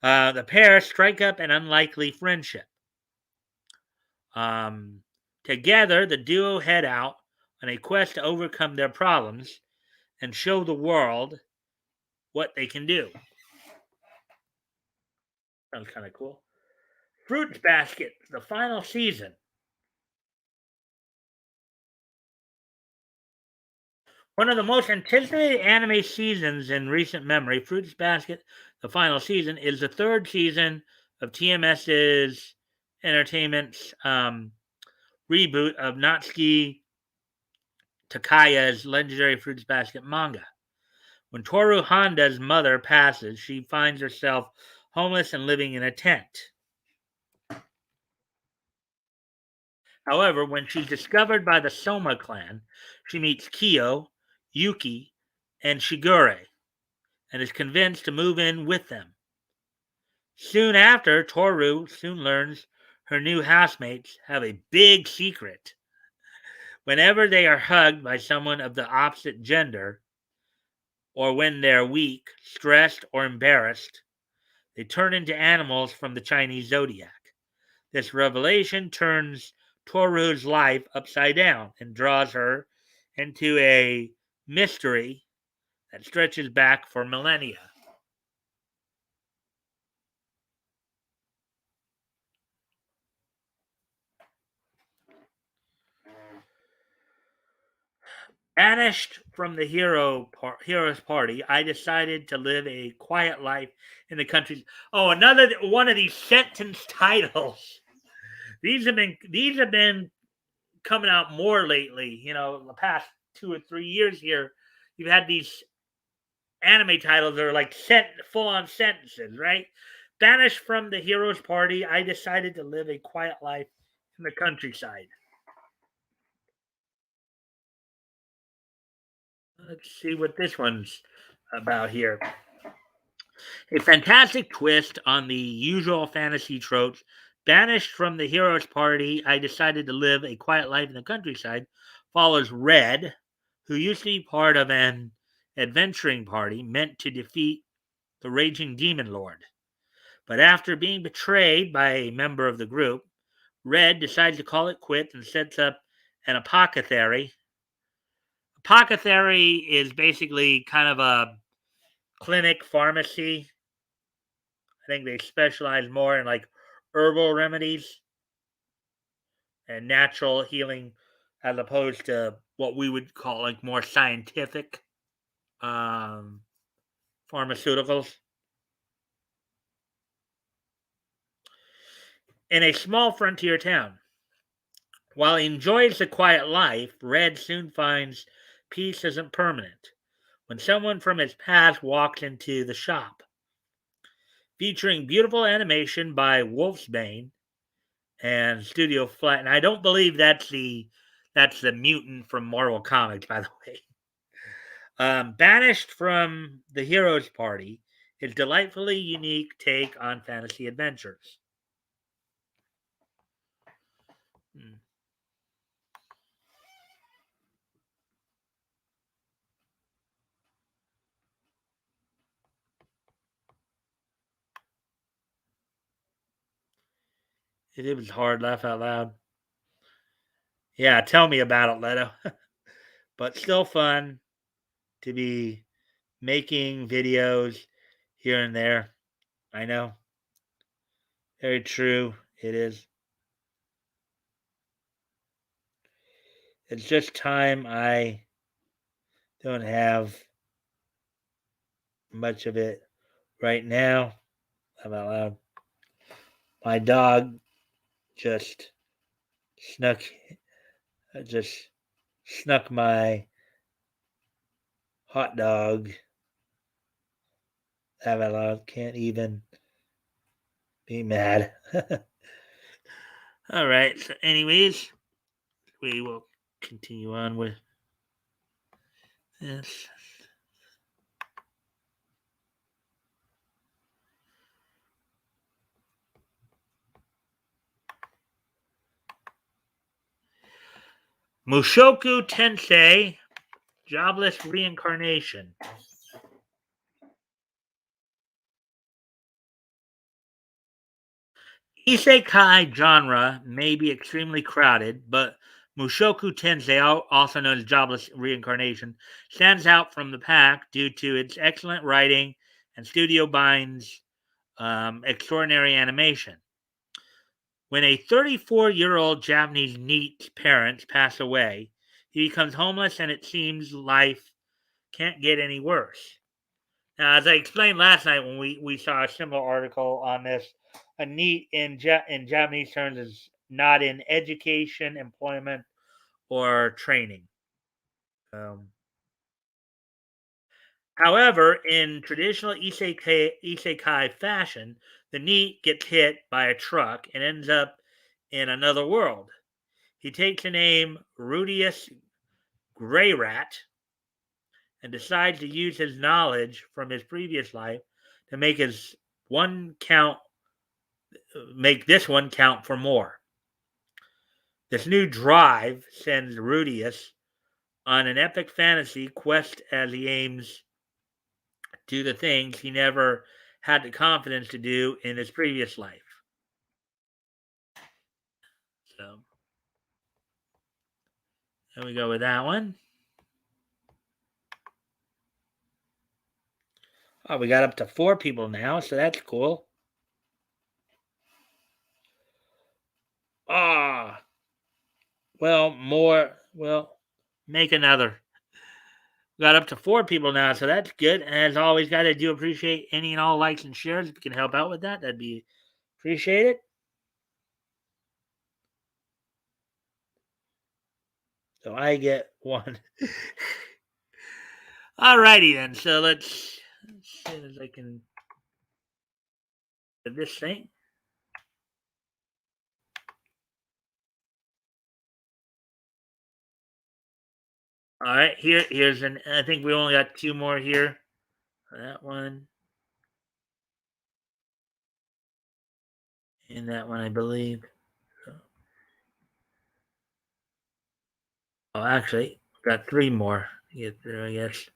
the pair strike up an unlikely friendship. Together, the duo head out on a quest to overcome their problems and show the world what they can do. Sounds kind of cool. Fruits Basket, the final season. One of the most anticipated anime seasons in recent memory, Fruits Basket, the final season, is the third season of TMS's Entertainment's reboot of Natsuki Takaya's legendary Fruits Basket manga. When Toru Honda's mother passes, she finds herself homeless and living in a tent. However, when she's discovered by the Soma clan, she meets Kyo, Yuki, and Shigure, and is convinced to move in with them. Soon after, Toru soon learns her new housemates have a big secret. Whenever they are hugged by someone of the opposite gender, or when they're weak, stressed, or embarrassed, they turn into animals from the Chinese zodiac. This revelation turns Toru's life upside down and draws her into a mystery that stretches back for millennia. Banished from the hero's party, I decided to live a quiet life in the country. Oh, another one of these sentence titles. These have been coming out more lately. The past 2 or 3 years here, you've had these anime titles that are like full on sentences, right? Banished from the hero's party, I decided to live a quiet life in the countryside. Let's see what this one's about here. A fantastic twist on the usual fantasy tropes. Banished from the hero's party, I decided to live a quiet life in the countryside. Follows Red, who used to be part of an adventuring party meant to defeat the raging demon lord. But after being betrayed by a member of the group, Red decides to call it quits and sets up an apothecary. Apothecary is basically kind of a clinic pharmacy. I think they specialize more in like herbal remedies and natural healing as opposed to what we would call like more scientific um, pharmaceuticals. In a small frontier town, while he enjoys the quiet life, Red soon finds peace isn't permanent when someone from his past walks into the shop. Featuring beautiful animation by Wolfsbane and Studio Flat. And I don't believe that's the mutant from Marvel Comics, by the way. Banished from the Heroes Party, his delightfully unique take on fantasy adventures. Hmm. It was hard, laugh out loud. Yeah, tell me about it, Leto. But still fun to be making videos here and there. I know. Very true. It is. It's just time I don't have much of it right now. I'm out loud. My dog just snuck just snuck my hot dog. I'm out loud. Can't even be mad. All right. So, anyways, we will continue on with this. Mushoku Tensei, Jobless Reincarnation. Isekai genre may be extremely crowded, but Mushoku Tensei, also known as Jobless Reincarnation, stands out from the pack due to its excellent writing and Studio Bind's extraordinary animation. When a 34-year-old Japanese NEET's parents pass away, he becomes homeless, and it seems life can't get any worse. Now, as I explained last night when we saw a similar article on this, a NEET in Japanese terms is not in education, employment, or training. Um, However, in traditional isekai fashion, the NEET gets hit by a truck and ends up in another world. He takes the name Rudius Greyrat and decides to use his knowledge from his previous life to make this one count for more. This new drive sends Rudius on an epic fantasy quest as he aims to do the things he never had the confidence to do in his previous life. So there we go with that one. Oh, we got up to 4 people now, so that's cool. Ah, make another. Got up to 4 people now, so that's good. And as always, guys, I do appreciate any and all likes and shares. If you can help out with that, that'd be appreciated. So I get 1. Alrighty then. So let's see if I can do this thing. All right, here's I think we only got 2 more here. That one. And that one, I believe. Oh, actually, got 3 more to get through, I guess.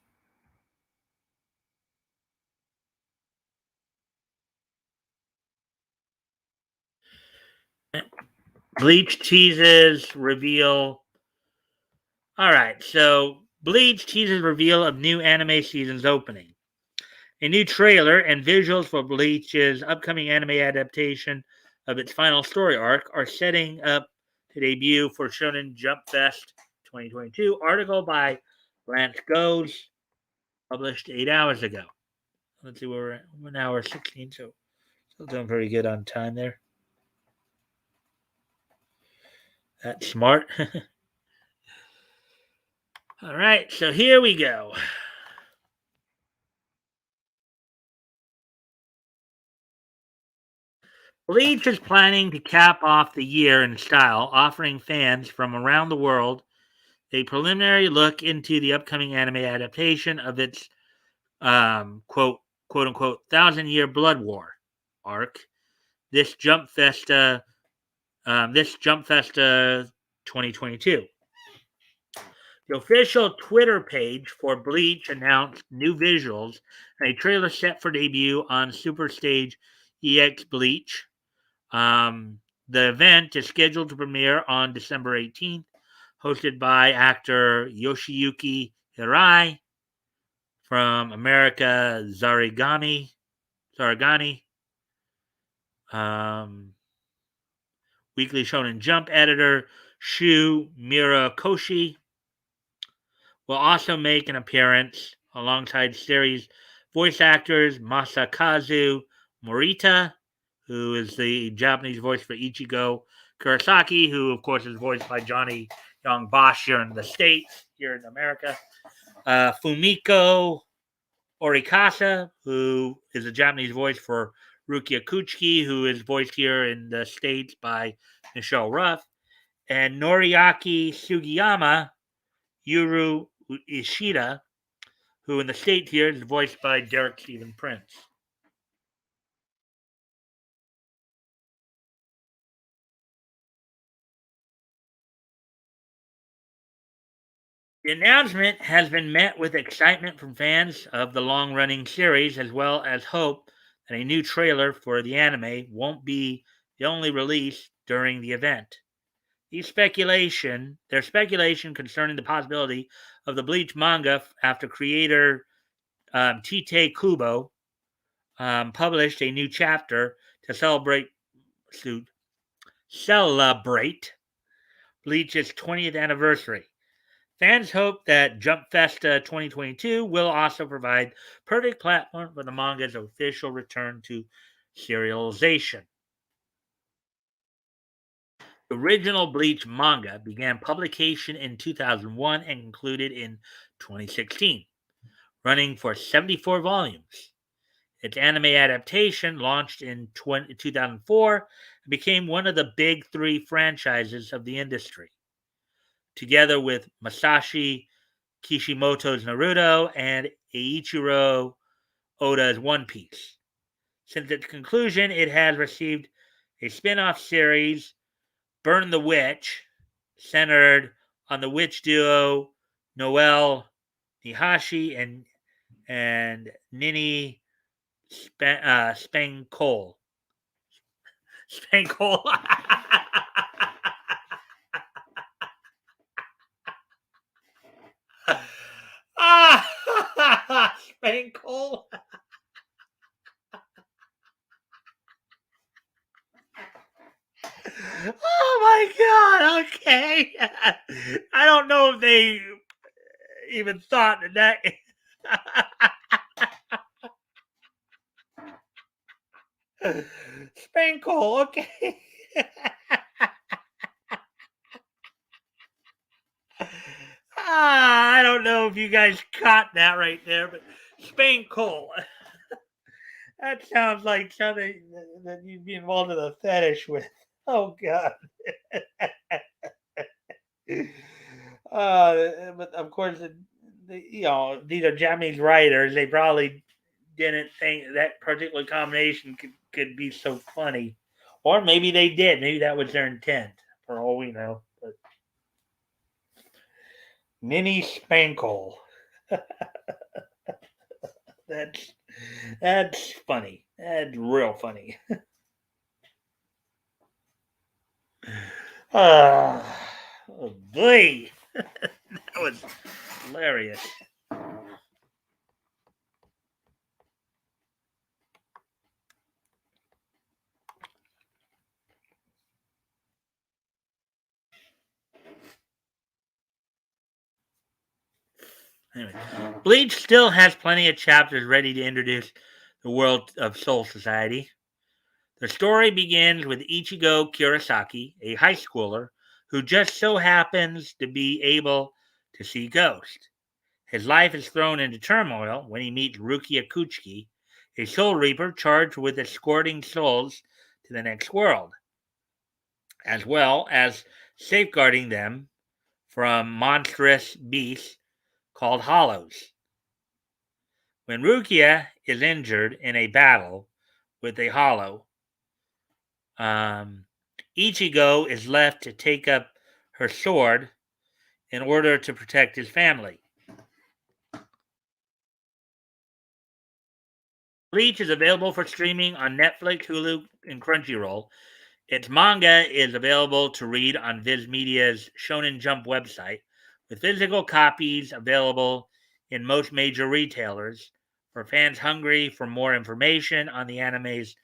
Bleach teases reveal. All right, so Bleach teases reveal of new anime season's opening. A new trailer and visuals for Bleach's upcoming anime adaptation of its final story arc are setting up to debut for Shonen Jump Fest 2022. Article by Lance Goes, published 8 hours ago. Let's see where we're at. 1 hour 16, so still doing pretty good on time there. That's smart. All right, so here we go. Bleach is planning to cap off the year in style, offering fans from around the world a preliminary look into the upcoming anime adaptation of its quote unquote 1,000-year blood war arc. This Jump Festa 2022. The official Twitter page for Bleach announced new visuals and a trailer set for debut on Super Stage EX Bleach. The event is scheduled to premiere on December 18th, hosted by actor Yoshiyuki Hirai from America Zaragani. Weekly Shonen Jump editor Shu Murakoshi will also make an appearance alongside series voice actors Masakazu Morita, who is the Japanese voice for Ichigo Kurosaki, who, of course, is voiced by Johnny Young Bosch here in the States, here in America. Fumiko Orikasa, who is a Japanese voice for Rukia Kuchiki, who is voiced here in the States by Michelle Ruff. And Noriaki Sugiyama, Yuru Ishida, who in the States here is voiced by Derek Stephen Prince. The announcement has been met with excitement from fans of the long-running series, as well as hope that a new trailer for the anime won't be the only release during the event. There's speculation concerning the possibility of the Bleach manga after creator Tite Kubo published a new chapter to celebrate Bleach's 20th anniversary. Fans hope that Jump Festa 2022 will also provide perfect platform for the manga's official return to serialization. The original Bleach manga began publication in 2001 and concluded in 2016, running for 74 volumes. Its anime adaptation launched in 2004 and became one of the big 3 franchises of the industry. Together with Masashi Kishimoto's Naruto, and Eiichiro Oda's One Piece. Since its conclusion, it has received a spin-off series, Burn the Witch, centered on the witch duo Noelle Nihashi and Nini Spankole. Spankole. Spankole. Oh my god, okay. I don't know if they even thought that. Spankle, okay. I don't know if you guys caught that right there, but Spankle. That sounds like something that you'd be involved in a fetish with. Oh god. But of course, these are Japanese writers. They probably didn't think that particular combination could be so funny, or maybe they did. Maybe that was their intent, for all we know. But Mini Spankle. That's funny. That's real funny. Oh boy, that was hilarious. Anyway, Bleach still has plenty of chapters ready to introduce the world of Soul Society. The story begins with Ichigo Kurosaki, a high schooler who just so happens to be able to see ghosts. His life is thrown into turmoil when he meets Rukia Kuchiki, a soul reaper charged with escorting souls to the next world, as well as safeguarding them from monstrous beasts called hollows. When Rukia is injured in a battle with a hollow, Ichigo is left to take up her sword in order to protect his family. Bleach is available for streaming on Netflix, Hulu, and Crunchyroll. Its manga is available to read on Viz Media's Shonen Jump website, with physical copies available in most major retailers. For fans hungry for more information on the anime's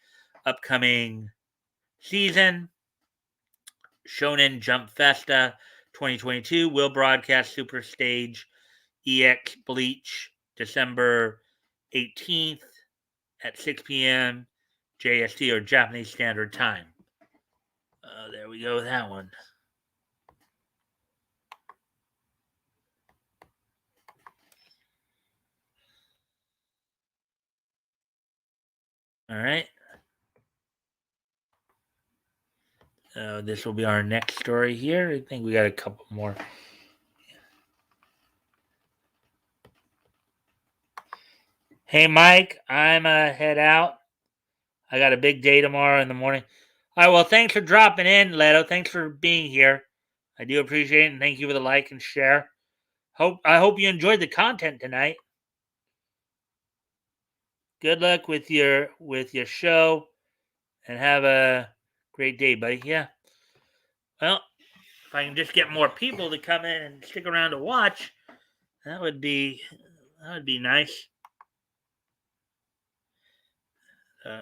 upcoming season, Shonen Jump Festa 2022 will broadcast Super Stage EX Bleach December 18th at 6 p.m. JST or Japanese Standard Time. There we go with that one. All right. This will be our next story here. I think we got a couple more. Hey, Mike, I'm head out. I got a big day tomorrow in the morning. All right, well, thanks for dropping in, Leto. Thanks for being here. I do appreciate it, and thank you for the like and share. I hope you enjoyed the content tonight. Good luck with your show, and have a great day, buddy. Yeah. Well, if I can just get more people to come in and stick around to watch, that would be nice.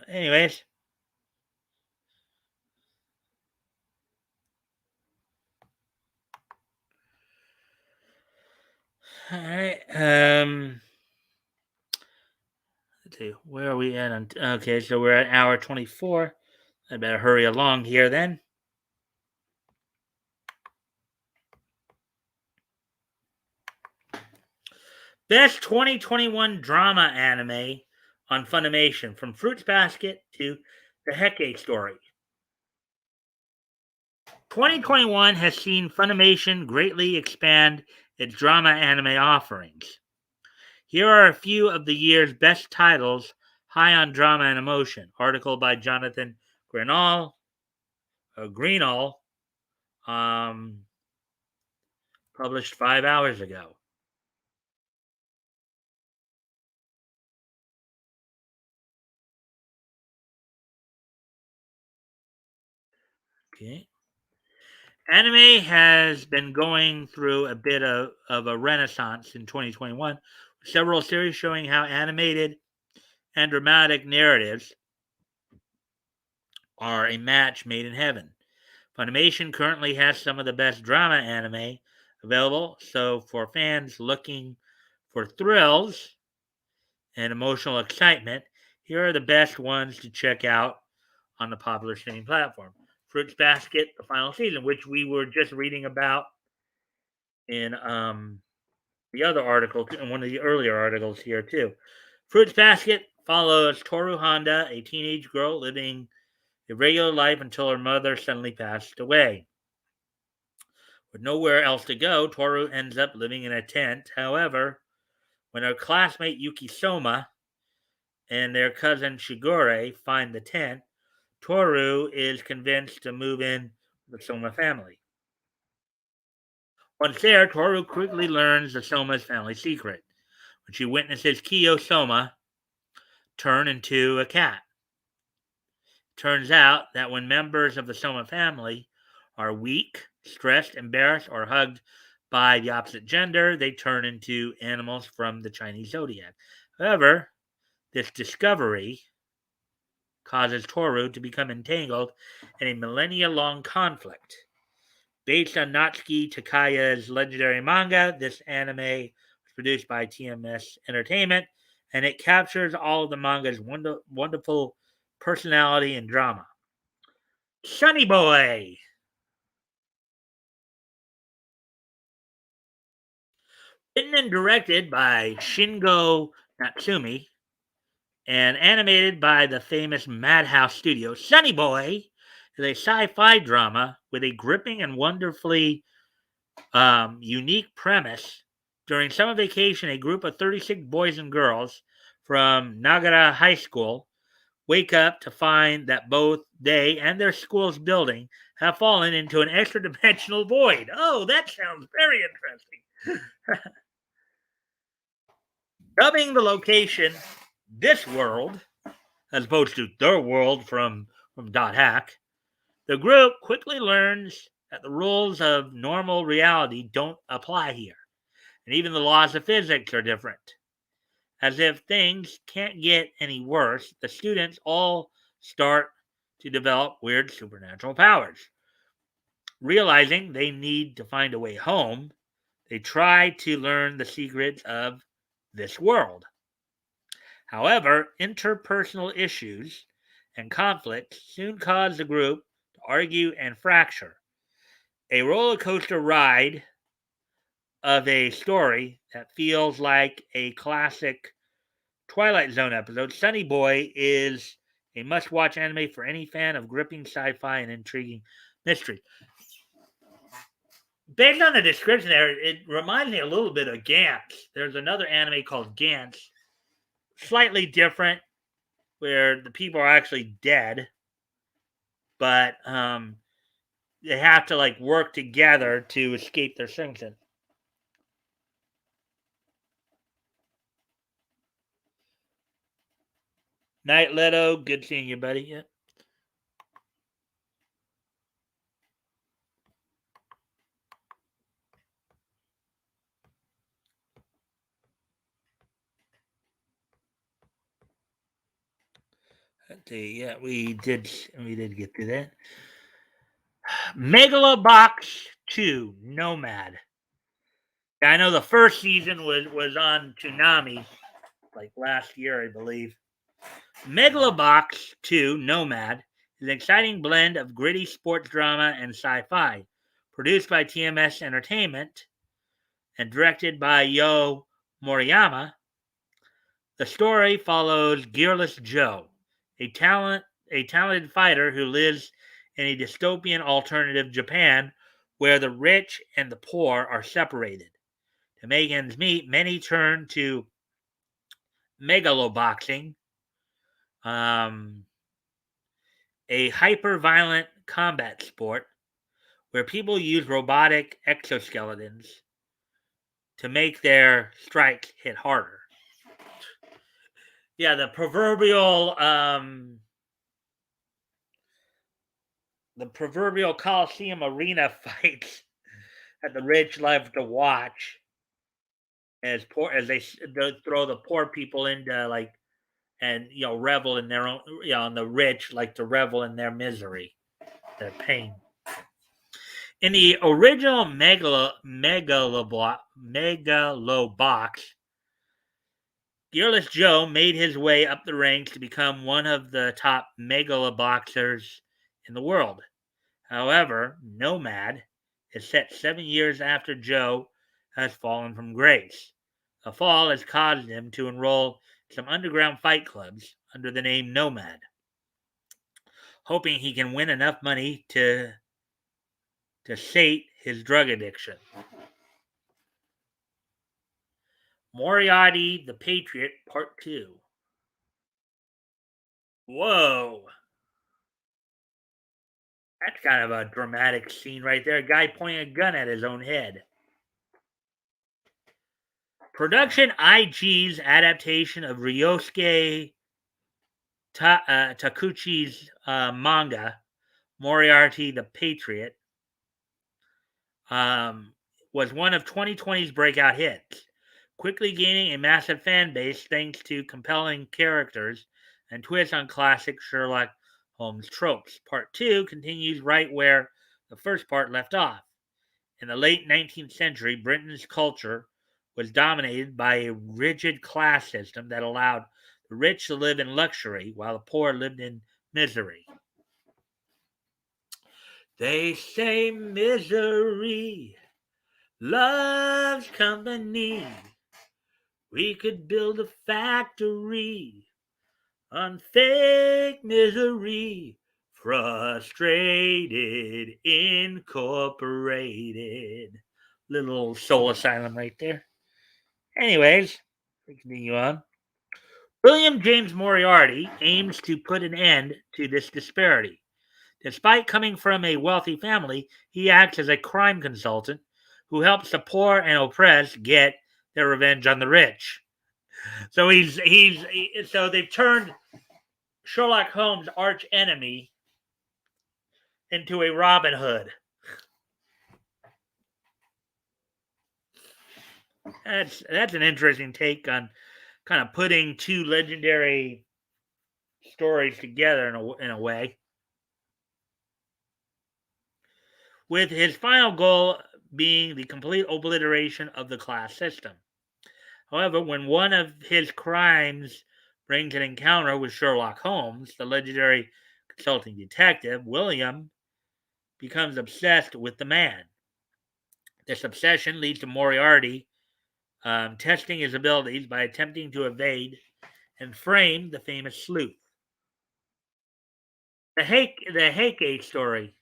Anyways. All right. Let's see. Where are we at? Okay, so we're at hour 24. I better hurry along here then. Best 2021 drama anime on Funimation, from Fruits Basket to The Heke Story. 2021 has seen Funimation greatly expand its drama anime offerings. Here are a few of the year's best titles high on drama and emotion. Article by Jonathan Greenall, published 5 hours ago. Okay. Anime has been going through a bit of a renaissance in 2021, with several series showing how animated and dramatic narratives are a match made in heaven. Funimation currently has some of the best drama anime available, so for fans looking for thrills and emotional excitement, here are the best ones to check out on the popular streaming platform. Fruits Basket, the final season, which we were just reading about in the other article, in one of the earlier articles here too. Fruits Basket follows Toru Honda, a teenage girl living a regular life until her mother suddenly passed away. With nowhere else to go, Toru ends up living in a tent. However, when her classmate Yuki Soma and their cousin Shigure find the tent, Toru is convinced to move in with the Soma family. Once there, Toru quickly learns the Soma's family secret when she witnesses Kiyo Soma turn into a cat. Turns out that when members of the Soma family are weak, stressed, embarrassed, or hugged by the opposite gender, they turn into animals from the Chinese zodiac. However, this discovery causes Toru to become entangled in a millennia long conflict. Based on Natsuki Takaya's legendary manga, this anime was produced by TMS Entertainment, and it captures all of the manga's wonderful personality and drama. Sunny Boy! Written and directed by Shingo Natsumi and animated by the famous Madhouse Studio, Sunny Boy is a sci-fi drama with a gripping and wonderfully unique premise. During summer vacation, a group of 36 boys and girls from Nagara High School wake up to find that both they and their school's building have fallen into an extra dimensional void. Oh, that sounds very interesting. Dubbing the location This World, as opposed to Their World from Dot Hack, the group quickly learns that the rules of normal reality don't apply here, and even the laws of physics are different. As if things can't get any worse, the students all start to develop weird supernatural powers. Realizing they need to find a way home, they try to learn the secrets of this world. However, interpersonal issues and conflicts soon cause the group to argue and fracture. A roller coaster ride of a story that feels like a classic Twilight Zone episode, Sunny Boy is a must watch anime for any fan of gripping sci fi and intriguing mystery. Based on the description there, it reminds me a little bit of Gantz. There's another anime called Gantz, slightly different, where the people are actually dead, but they have to like work together to escape their sentence. Night Leto, good seeing you, buddy. Yeah. Yeah, we did get to that. Megalobox 2, Nomad. I know the first season was on Toonami, like last year, I believe. Megalobox 2, Nomad, is an exciting blend of gritty sports drama and sci-fi, produced by TMS Entertainment and directed by Yo Moriyama. The story follows Gearless Joe, a talented fighter who lives in a dystopian alternative Japan where the rich and the poor are separated. To make ends meet, many turn to megaloboxing, a hyper-violent combat sport where people use robotic exoskeletons to make their strikes hit harder. Yeah, the proverbial Coliseum arena fights that the rich love to watch as they throw the poor people into like and revel in their own, and the rich like to revel in their misery, their pain. In the original Megalobox, Gearless Joe made his way up the ranks to become one of the top megaloboxers in the world. However, Nomad is set 7 years after Joe has fallen from grace. A fall has caused him to enroll in some underground fight clubs under the name Nomad, hoping he can win enough money to sate his drug addiction. Moriarty the Patriot, Part 2. Whoa! That's kind of a dramatic scene right there. A guy pointing a gun at his own head. Production IG's adaptation of Ryosuke Takuchi's manga, Moriarty the Patriot, was one of 2020's breakout hits, quickly gaining a massive fan base thanks to compelling characters and twists on classic Sherlock Holmes tropes. Part 2 continues right where the first part left off. In the late 19th century, Britain's culture was dominated by a rigid class system that allowed the rich to live in luxury while the poor lived in misery. They say misery loves company. We could build a factory on fake misery. Frustrated Incorporated. Little soul asylum right there. Anyways, we continue on. William James Moriarty aims to put an end to this disparity. Despite coming from a wealthy family, he acts as a crime consultant who helps the poor and oppressed get their revenge on the rich. So so they've turned Sherlock Holmes' arch enemy into a Robin Hood. That's an interesting take on kind of putting two legendary stories together in a way, with his final goal being the complete obliteration of the class system. However, when one of his crimes brings an encounter with Sherlock Holmes, the legendary consulting detective, William becomes obsessed with the man. This obsession leads to Moriarty testing his abilities by attempting to evade and frame the famous sleuth. The Heike story.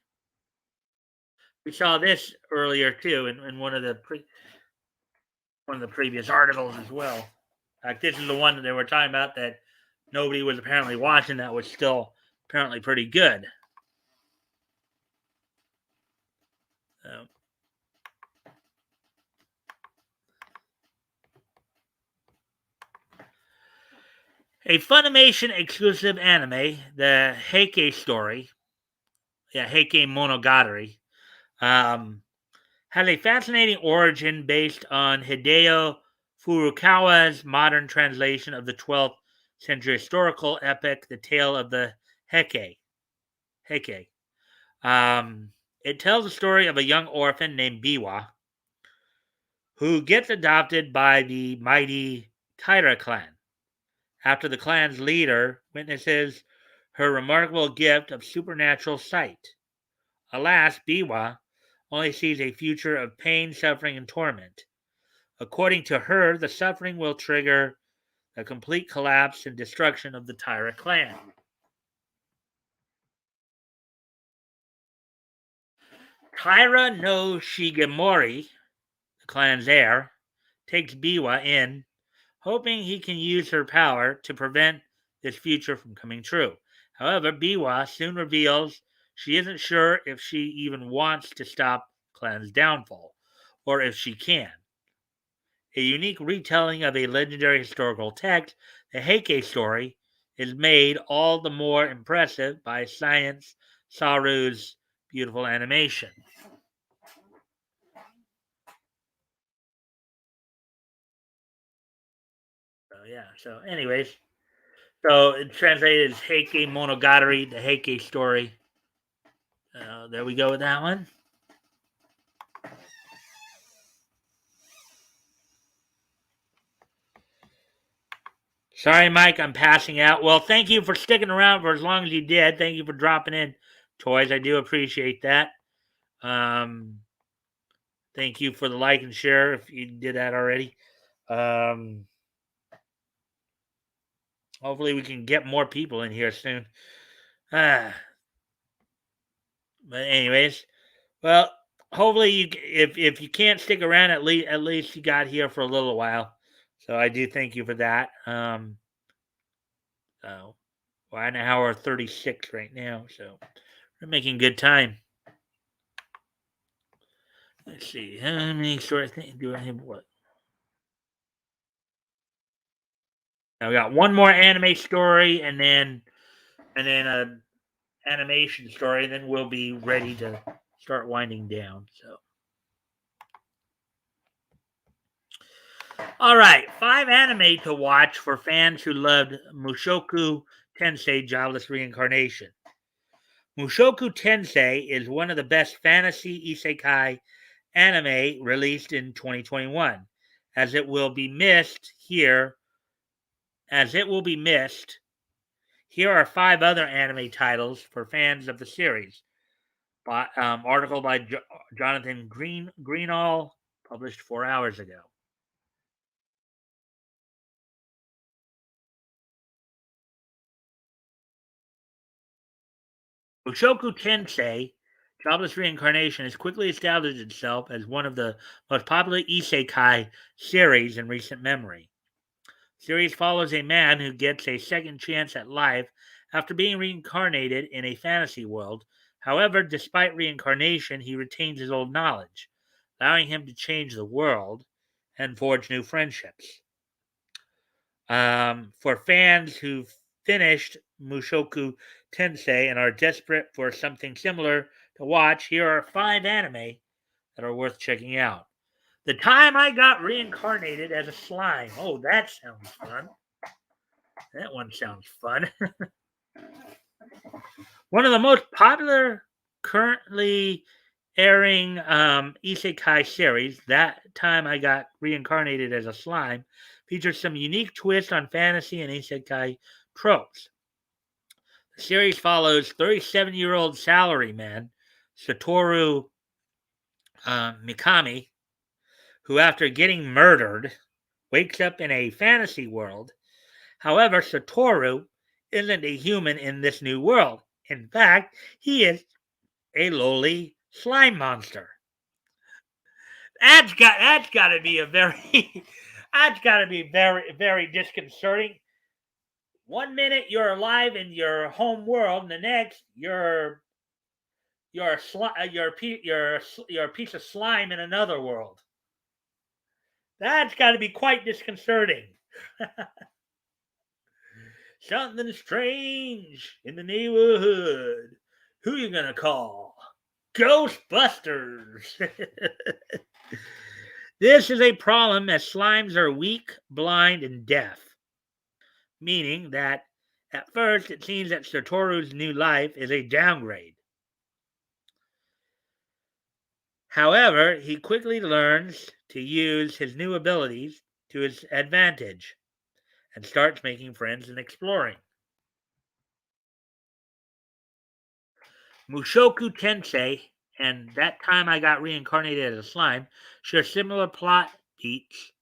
We saw this earlier too in one of the previous articles as well. In fact, this is the one that they were talking about that nobody was apparently watching. That was still apparently pretty good. A Funimation exclusive anime, the Heike story, Heike Monogatari, has a fascinating origin based on Hideo Furukawa's modern translation of the 12th century historical epic, The Tale of the Heike. It tells the story of a young orphan named Biwa who gets adopted by the mighty Taira clan after the clan's leader witnesses her remarkable gift of supernatural sight. Alas, Biwa only sees a future of pain, suffering, and torment. According to her, the suffering will trigger a complete collapse and destruction of the Taira clan. Taira no Shigemori, the clan's heir, takes Biwa in, hoping he can use her power to prevent this future from coming true. However, Biwa soon reveals she isn't sure if she even wants to stop Clan's downfall, or if she can. A unique retelling of a legendary historical text, the Heike story is made all the more impressive by Science Saru's beautiful animation. So anyways, so it translated as Heike Monogatari, the Heike story. There we go with that one. Sorry, Mike, I'm passing out. Well, thank you for sticking around for as long as you did. Thank you for dropping in, Toys. I do appreciate that. Um, Thank you for the like and share if you did that already. Um, Hopefully, we can get more people in here soon. Ah, but anyways, well, hopefully you if you can't stick around, at least you got here for a little while. So I do thank you for that. So we're at an hour 36 right now, so we're making good time. Let's see. How many stories do I have? What? Now we got one more anime story, and then a animation story, and then we'll be ready to start winding down. So, all right, 5 anime to watch for fans who loved Mushoku Tensei: Jobless Reincarnation. Mushoku Tensei is one of the best fantasy isekai anime released in 2021, as it will be missed here. As it will be missed, here are 5 other anime titles for fans of the series. Article by Jonathan Greenall, published 4 hours ago. Mushoku Tensei, Jobless Reincarnation, has quickly established itself as one of the most popular isekai series in recent memory. The series follows a man who gets a second chance at life after being reincarnated in a fantasy world. However, despite reincarnation, he retains his old knowledge, allowing him to change the world and forge new friendships. For fans who've finished Mushoku Tensei and are desperate for something similar to watch, here are 5 anime that are worth checking out. The Time I Got Reincarnated as a Slime. Oh, that sounds fun. That one sounds fun. One of the most popular currently airing isekai series, That Time I Got Reincarnated as a Slime, features some unique twists on fantasy and isekai tropes. The series follows 37-year-old salaryman Satoru Mikami, who, after getting murdered, wakes up in a fantasy world. However, Satoru isn't a human in this new world. In fact, he is a lowly slime monster. That's got to be a very that's got to be very very disconcerting. One minute you're alive in your home world, and the next you're a piece of slime in another world. That's got to be quite disconcerting. Something strange in the neighborhood. Who you gonna call? Ghostbusters. This is a problem as slimes are weak, blind, and deaf, meaning that at first it seems that Satoru's new life is a downgrade. However, he quickly learns to use his new abilities to his advantage and starts making friends and exploring. Mushoku Tensei and That Time I Got Reincarnated as a Slime share similar plot beats.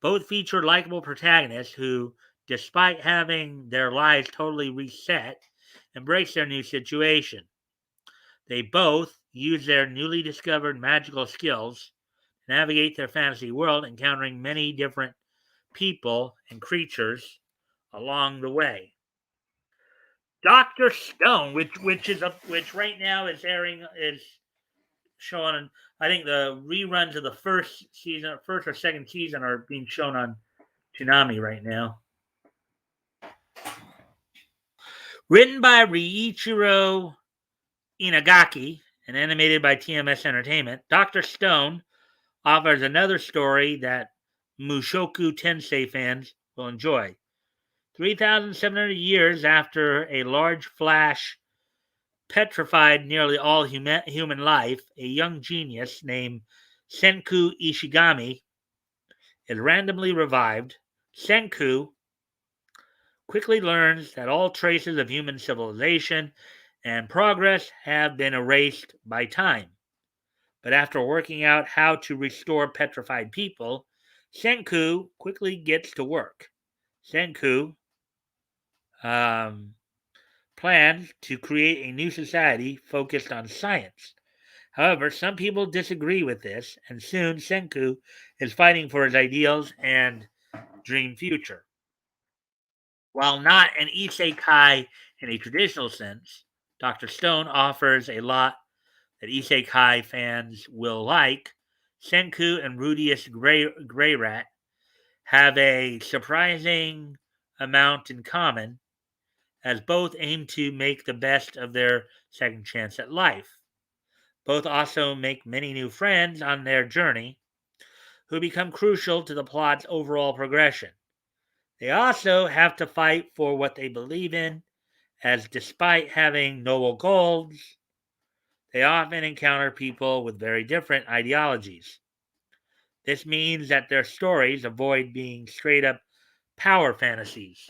Both feature likable protagonists who, despite having their lives totally reset, embrace their new situation. They both use their newly discovered magical skills navigate their fantasy world, encountering many different people and creatures along the way. Doctor Stone, which right now is showing. I think the reruns of the first or second season, are being shown on Toonami right now. Written by Riichiro Inagaki and animated by TMS Entertainment, Doctor Stone offers another story that Mushoku Tensei fans will enjoy. 3,700 years after a large flash petrified nearly all human life, a young genius named Senku Ishigami is randomly revived. Senku quickly learns that all traces of human civilization and progress have been erased by time. But after working out how to restore petrified people, Senku quickly gets to work. Senku plans to create a new society focused on science. However, some people disagree with this, and soon Senku is fighting for his ideals and dream future. While not an isekai in a traditional sense, Dr. Stone offers a lot that isekai fans will like. Senku and Rudius Grey Rat have a surprising amount in common, as both aim to make the best of their second chance at life. Both also make many new friends on their journey who become crucial to the plot's overall progression. They also have to fight for what they believe in, as despite having noble goals, they often encounter people with very different ideologies. This means that their stories avoid being straight up power fantasies.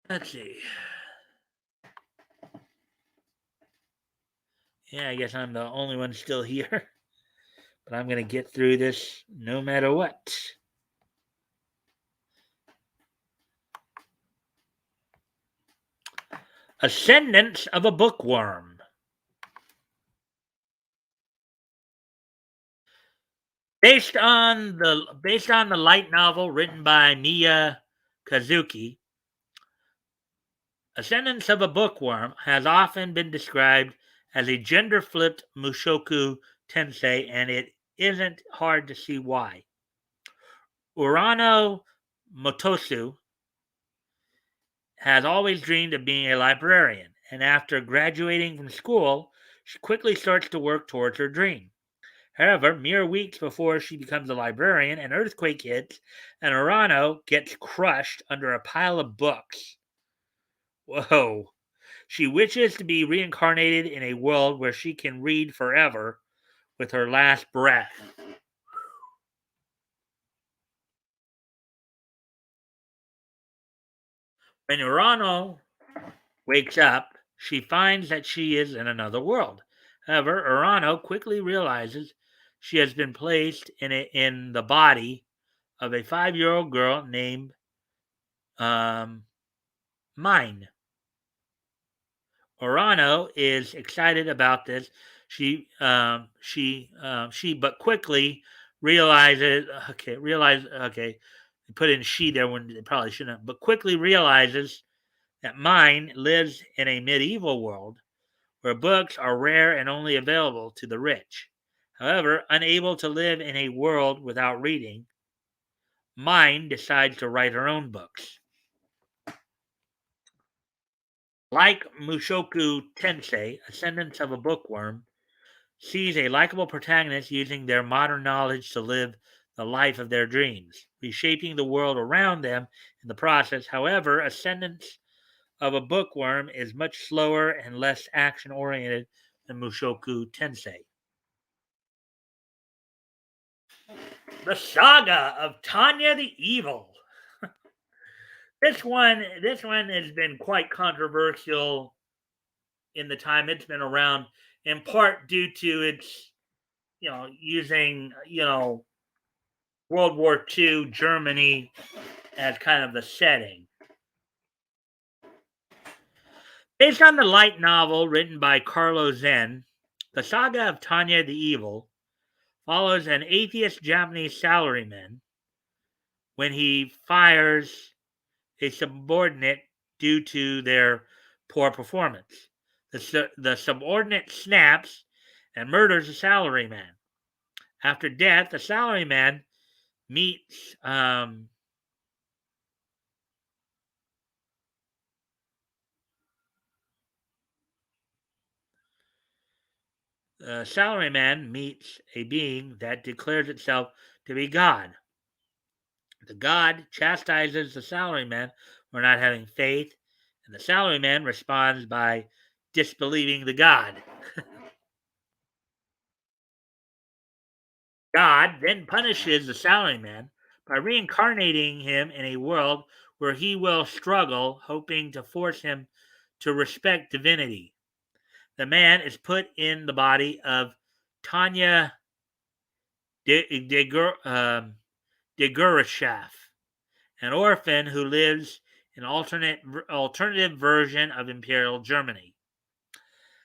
Let's see. Yeah, I guess I'm the only one still here, but I'm going to get through this no matter what. Ascendance of a Bookworm. Based on the light novel written by Miya Kazuki, Ascendance of a Bookworm has often been described as a gender-flipped Mushoku Tensei, and it isn't hard to see why. Urano Motosu has always dreamed of being a librarian, and after graduating from school, she quickly starts to work towards her dream. However, mere weeks before she becomes a librarian, an earthquake hits, and Urano gets crushed under a pile of books. Whoa. She wishes to be reincarnated in a world where she can read forever with her last breath. When Urano wakes up, she finds that she is in another world. However, Urano quickly realizes she has been placed in the body of a 5-year-old girl named um, Mine. Urano is excited about this. But quickly realizes. Okay. They put in she there when they probably shouldn't have, but quickly realizes that Mine lives in a medieval world where books are rare and only available to the rich. However, unable to live in a world without reading, Mine decides to write her own books. Like Mushoku Tensei, Ascendance of a Bookworm, sees a likable protagonist using their modern knowledge to live the life of their dreams, reshaping the world around them in the process. However, Ascendance of a Bookworm is much slower and less action oriented than Mushoku Tensei. The Saga of Tanya the Evil. This one has been quite controversial in the time it's been around, in part due to its, using, World War II Germany as kind of the setting. Based on the light novel written by Carlo Zen, the saga of Tanya the Evil follows an atheist Japanese salaryman when he fires a subordinate due to their poor performance. The subordinate snaps and murders the salaryman. After death, the salaryman meets a being that declares itself to be God. The God chastises the salaryman for not having faith, and the salaryman responds by disbelieving the God. God then punishes the salaryman by reincarnating him in a world where he will struggle, hoping to force him to respect divinity. The man is put in the body of Tanya Degurashaf, an orphan who lives in alternative version of Imperial Germany.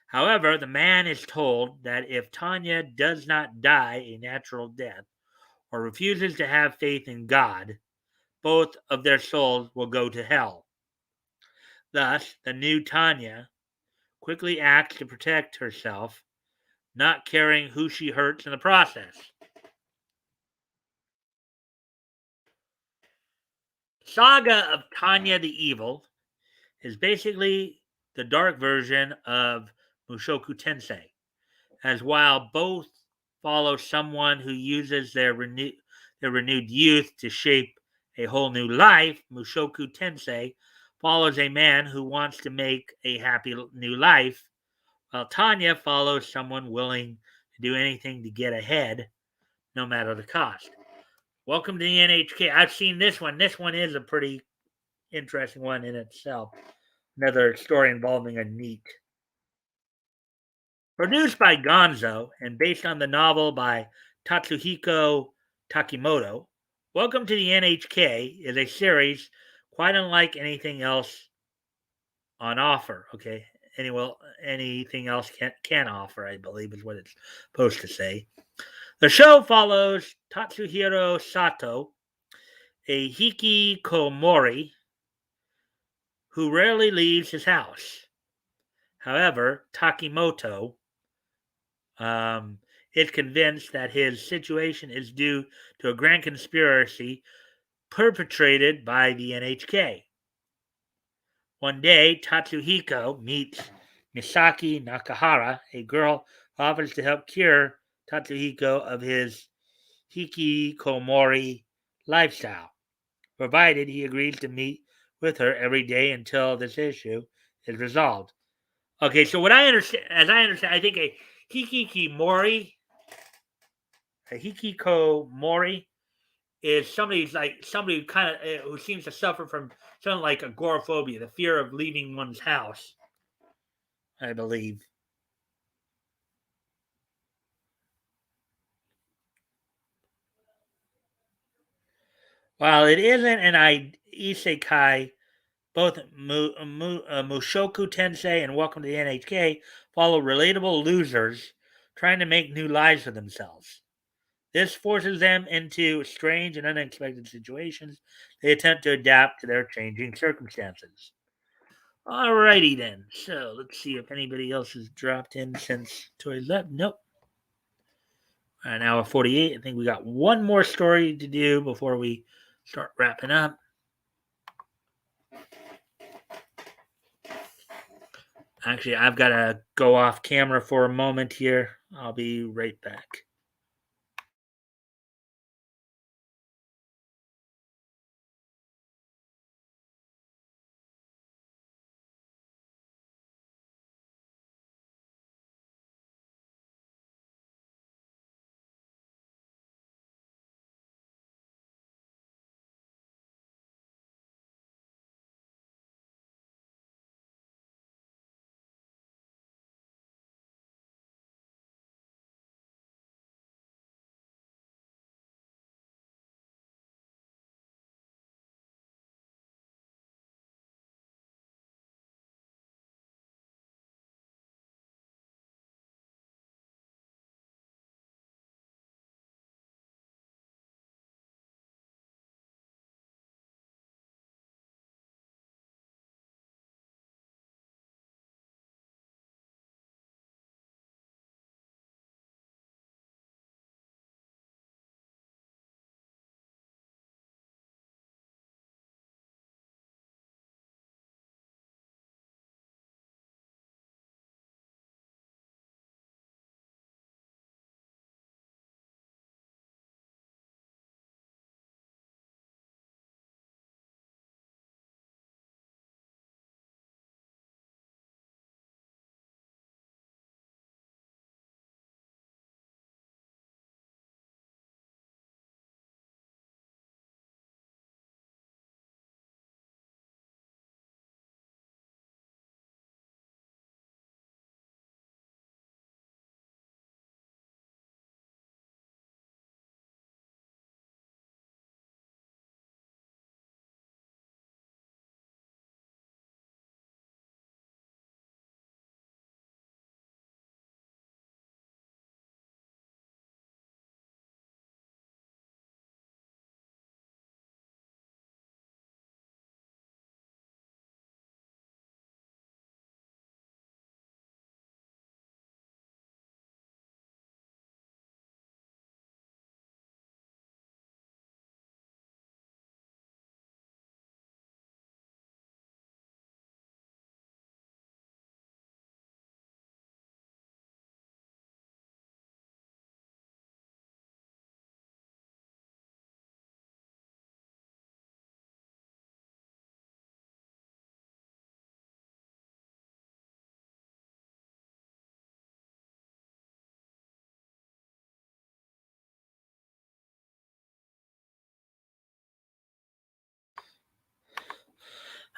However, the man is told that if Tanya does not die a natural death or refuses to have faith in God, both of their souls will go to hell. Thus, the new Tanya quickly acts to protect herself, not caring who she hurts in the process. Saga of Tanya the Evil is basically the dark version of Mushoku Tensei, as while both follow someone who uses their renewed youth to shape a whole new life. Mushoku Tensei follows a man who wants to make a happy new life, while Tanya follows someone willing to do anything to get ahead, no matter the cost. Welcome to the NHK. I've seen this one. This one is a pretty interesting one in itself. Another story involving a NEET. Produced by Gonzo and based on the novel by Tatsuhiko Takimoto, Welcome to the NHK is a series quite unlike anything else on offer. Okay, anything else can offer, I believe, is what it's supposed to say. The show follows Tatsuhiro Sato, a hikikomori who rarely leaves his house. However, Takimoto is convinced that his situation is due to a grand conspiracy perpetrated by the NHK. One day, Tatsuhiko meets Misaki Nakahara, a girl who offers to help cure Tatsuhiko of his hikikomori lifestyle, provided he agrees to meet with her every day until this issue is resolved. Okay, so what I understand, I think a hikikomori is somebody kind of who seems to suffer from something like agoraphobia, the fear of leaving one's house, I believe. While it isn't an isekai, both Mushoku Tensei and Welcome to the NHK follow relatable losers trying to make new lives for themselves. This forces them into strange and unexpected situations. They attempt to adapt to their changing circumstances. Alrighty then. So let's see if anybody else has dropped in since Tori's left. Nope. An hour 48. I think we got one more story to do before we start wrapping up. Actually, I've got to go off camera for a moment here. I'll be right back.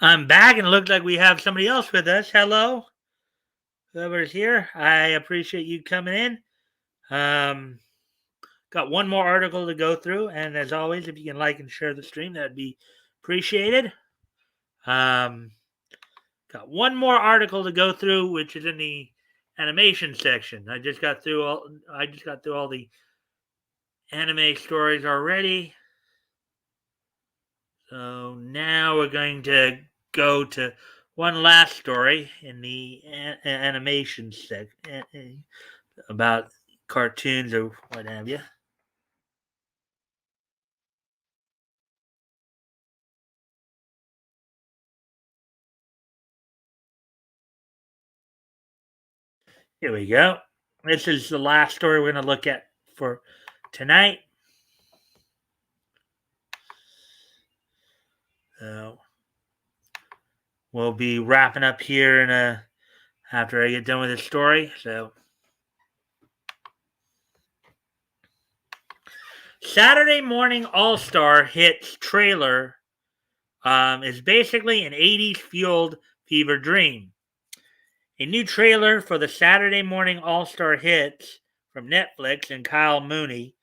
I'm back, and it looks like we have somebody else with us. Hello, whoever's here. I appreciate you coming in. Um, got one more article to go through, and as always, if you can like and share the stream, that'd be appreciated. Um, got one more article to go through, which is in the animation section. I just got through all the anime stories already. So now we're going to go to one last story in the animation section about cartoons or what have you. Here we go. This is the last story we're going to look at for tonight. So we'll be wrapping up here after I get done with this story. So Saturday Morning All Star Hits trailer is basically an 80s fueled fever dream. A new trailer for the Saturday Morning All Star Hits from Netflix and Kyle Mooney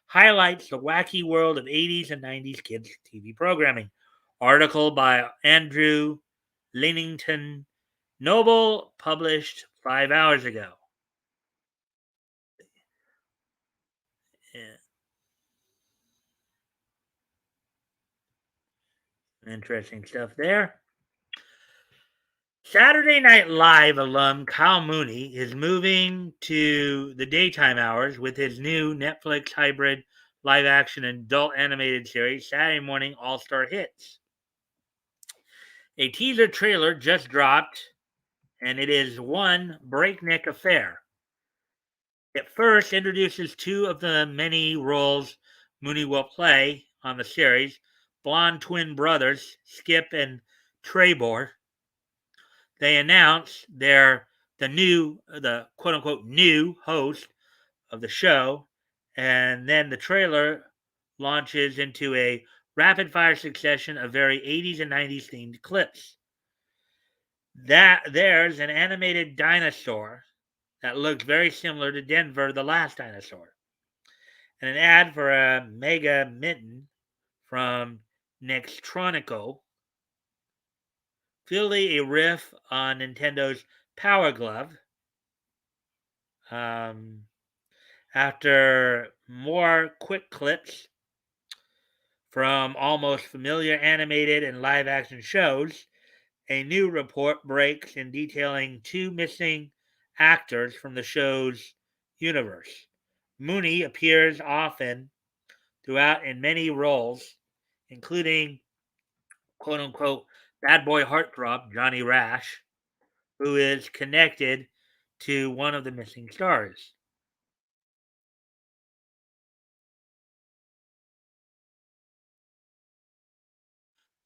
highlights the wacky world of 80s and 90s kids TV programming. Article by Andrew Lennington Noble, published 5 hours ago. Yeah, interesting stuff there. Saturday Night Live alum Kyle Mooney is moving to the daytime hours with his new Netflix hybrid live action adult animated series, Saturday Morning All Star Hits. A teaser trailer just dropped, and it is one breakneck affair. It first introduces two of the many roles Mooney will play on the series, blonde twin brothers Skip and Trebor. They announce they're the quote unquote new host of the show, and then the trailer launches into a rapid fire succession of very 80s and 90s themed clips. There's an animated dinosaur that looks very similar to Denver the Last Dinosaur, and an ad for a Mega Mitten from Nextronico, clearly a riff on Nintendo's Power Glove. After more quick clips from almost familiar animated and live action shows, a new report breaks in detailing two missing actors from the show's universe. Mooney appears often throughout in many roles, including quote unquote bad boy heartthrob Johnny Rash, who is connected to one of the missing stars.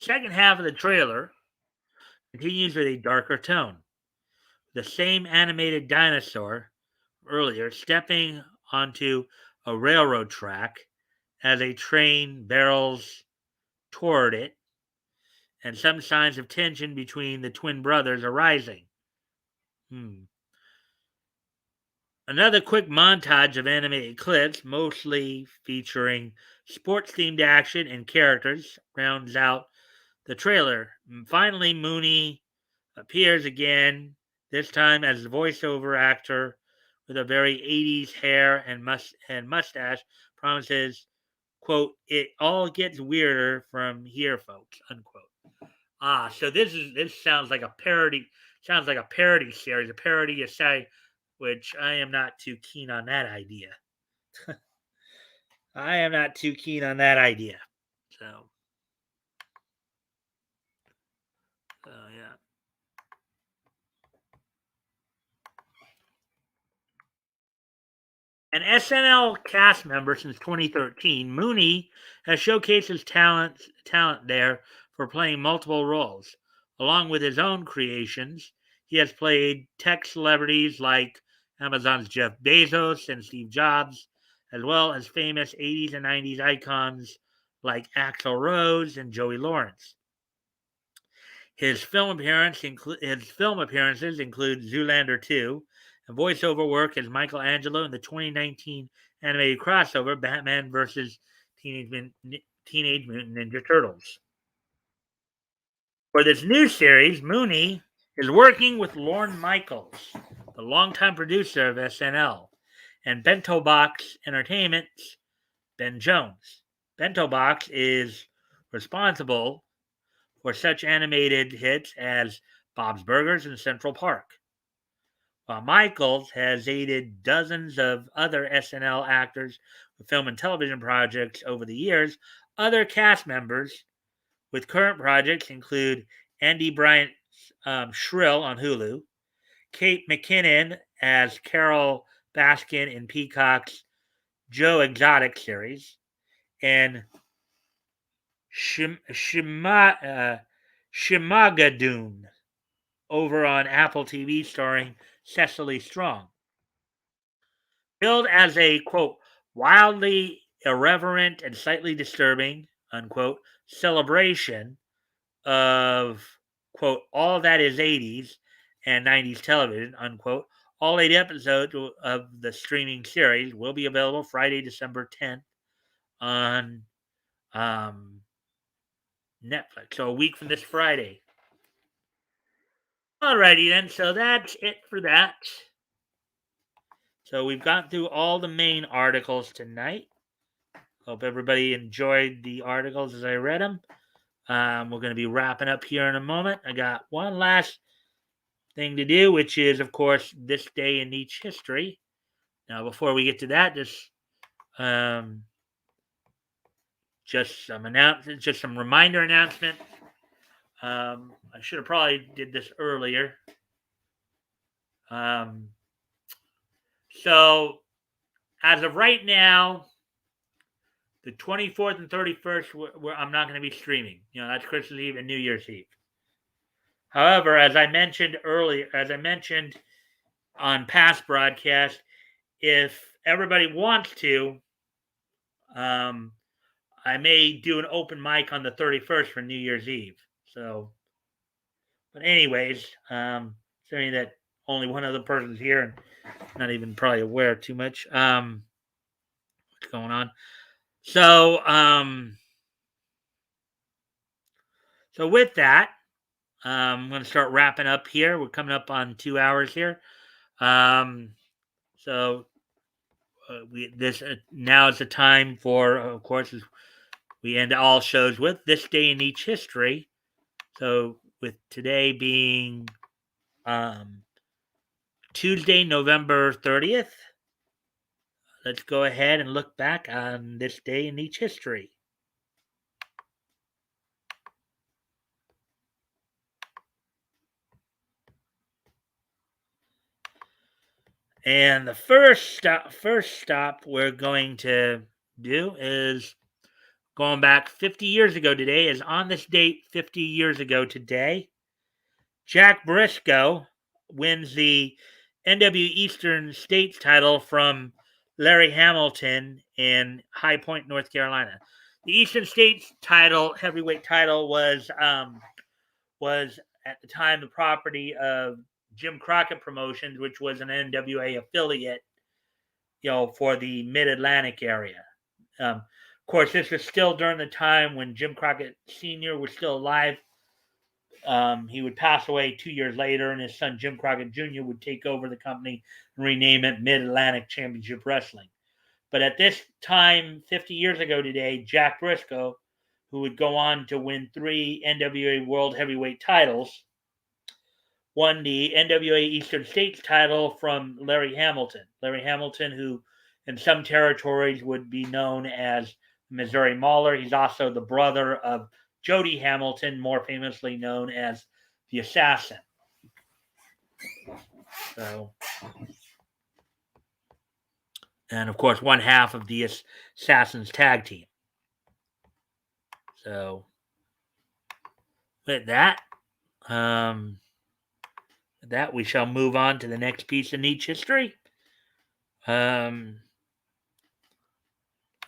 Second half of the trailer continues with a darker tone. The same animated dinosaur earlier stepping onto a railroad track as a train barrels toward it, and some signs of tension between the twin brothers arising. Another quick montage of animated clips, mostly featuring sports themed action and characters, rounds out the trailer. Finally, Mooney appears again, this time as a voiceover actor with a very 80s hair and mustache, promises, quote, "It all gets weirder from here, folks," unquote. So this sounds like a parody series, a parody essay, which I am not too keen on that idea. I am not too keen on that idea. So yeah. An SNL cast member since 2013, Mooney has showcased his talent there for playing multiple roles. Along with his own creations, he has played tech celebrities like Amazon's Jeff Bezos and Steve Jobs, as well as famous 80s and 90s icons like Axl Rose and Joey Lawrence. His film appearances include Zoolander 2, and voiceover work as Michelangelo in the 2019 animated crossover Batman vs. Teenage Mutant Ninja Turtles. For this new series, Mooney is working with Lorne Michaels, the longtime producer of SNL, and Bento Box Entertainment's Ben Jones. Bento Box is responsible for such animated hits as Bob's Burgers and Central Park. While Michaels has aided dozens of other SNL actors with film and television projects over the years, other cast members with current projects include Andy Bryant Shrill on Hulu, Kate McKinnon as Carol Baskin in Peacock's Joe Exotic series, and Shimagadoon over on Apple TV starring Cecily Strong. Billed as a, quote, wildly irreverent and slightly disturbing, unquote, celebration of, quote, all that is 80s and 90s television, unquote, all 8 episodes of the streaming series will be available Friday, December 10th on Netflix. So a week from this Friday. Alrighty then, so that's it for that. So we've gone through all the main articles tonight. Hope everybody enjoyed the articles as I read them. We're going to be wrapping up here in a moment. I got one last thing to do, which is, of course, this day in each history. Now, before we get to that, just some reminder announcement. I should have probably did this earlier. So, as of right now, the 24th and 31st, I'm not going to be streaming. That's Christmas Eve and New Year's Eve. However, as I mentioned on past broadcasts, if everybody wants to, I may do an open mic on the 31st for New Year's Eve. So, but anyways, saying that only one other person's here and not even probably aware too much what's going on. So, so with that, I'm going to start wrapping up here. We're coming up on 2 hours here. So now is the time for, of course, we end all shows with this day in each history. So with today being Tuesday, November 30th, let's go ahead and look back on this day in each history. And the first stop we're going to do is going back 50 years ago today. Is on this date 50 years ago today, Jack Briscoe wins the NWA Eastern States title from Larry Hamilton in High Point, North Carolina. The Eastern States title, heavyweight title, was at the time the property of Jim Crockett Promotions, which was an NWA affiliate, for the Mid-Atlantic area. Of course, this was still during the time when Jim Crockett Sr. was still alive. He would pass away 2 years later, and his son Jim Crockett Jr. would take over the company and rename it Mid-Atlantic Championship Wrestling. But at this time, 50 years ago today, Jack Briscoe, who would go on to win 3 NWA World Heavyweight titles, won the NWA Eastern States title from Larry Hamilton. Larry Hamilton, who in some territories would be known as Missouri Mauler. He's also the brother of Jody Hamilton, more famously known as the Assassin. So, and of course, one half of the Assassins tag team. So, with that, we shall move on to the next piece in each history. We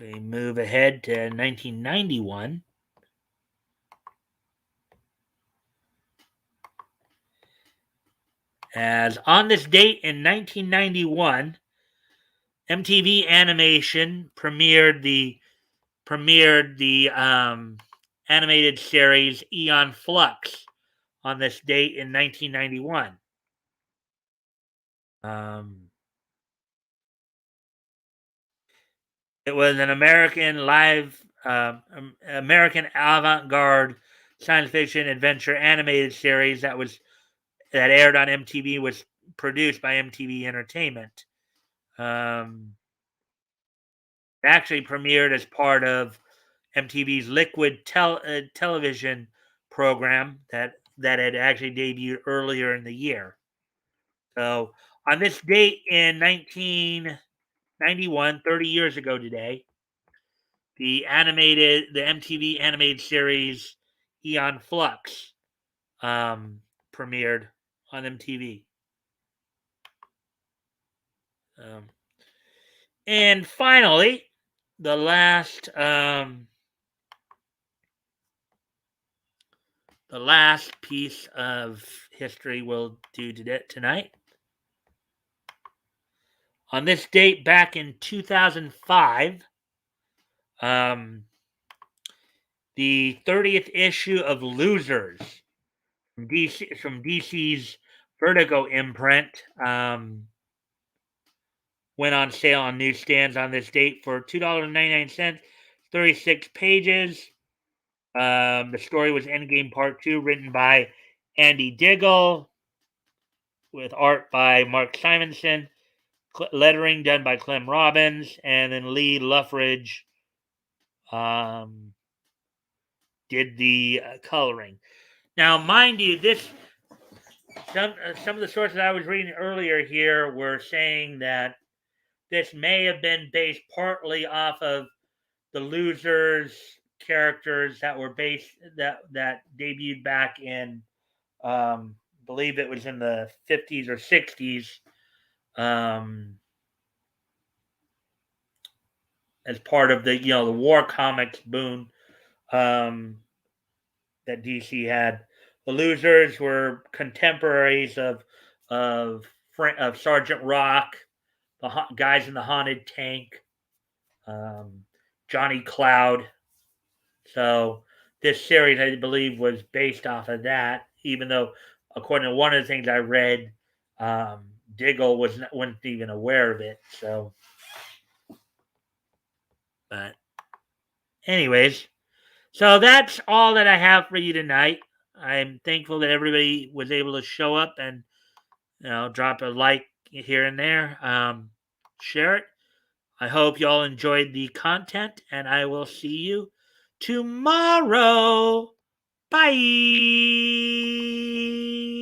move ahead to 1991. As on this date in 1991, MTV Animation premiered the animated series Eon Flux on this date in 1991. It was an American avant-garde science fiction adventure animated series that aired on MTV. Was produced by MTV Entertainment. Actually premiered as part of MTV's Liquid television program that had actually debuted earlier in the year. So on this date in 1991, 30 years ago today, the MTV animated series Eon Flux premiered on MTV. And finally, the last piece of history we'll do tonight. On this date, back in 2005, the 30th issue of Losers from DC's Vertigo imprint went on sale on newsstands on this date for $2.99, 36 pages. The story was Endgame Part 2, written by Andy Diggle, with art by Mark Simonson, lettering done by Clem Robbins, and then Lee Luffridge did the coloring. Now, mind you, some of the sources I was reading earlier here were saying that this may have been based partly off of the Losers characters that were based that debuted back in believe it was in the 50s or 60s, as part of the war comics boom that DC had. The Losers were contemporaries of Sergeant Rock, the guys in the Haunted Tank, Johnny Cloud. So this series, I believe, was based off of that. Even though, according to one of the things I read, Diggle wasn't even aware of it. So, but anyways, so that's all that I have for you tonight. I'm thankful that everybody was able to show up and drop a like here and there. Share it. I hope y'all enjoyed the content, and I will see you tomorrow. Bye.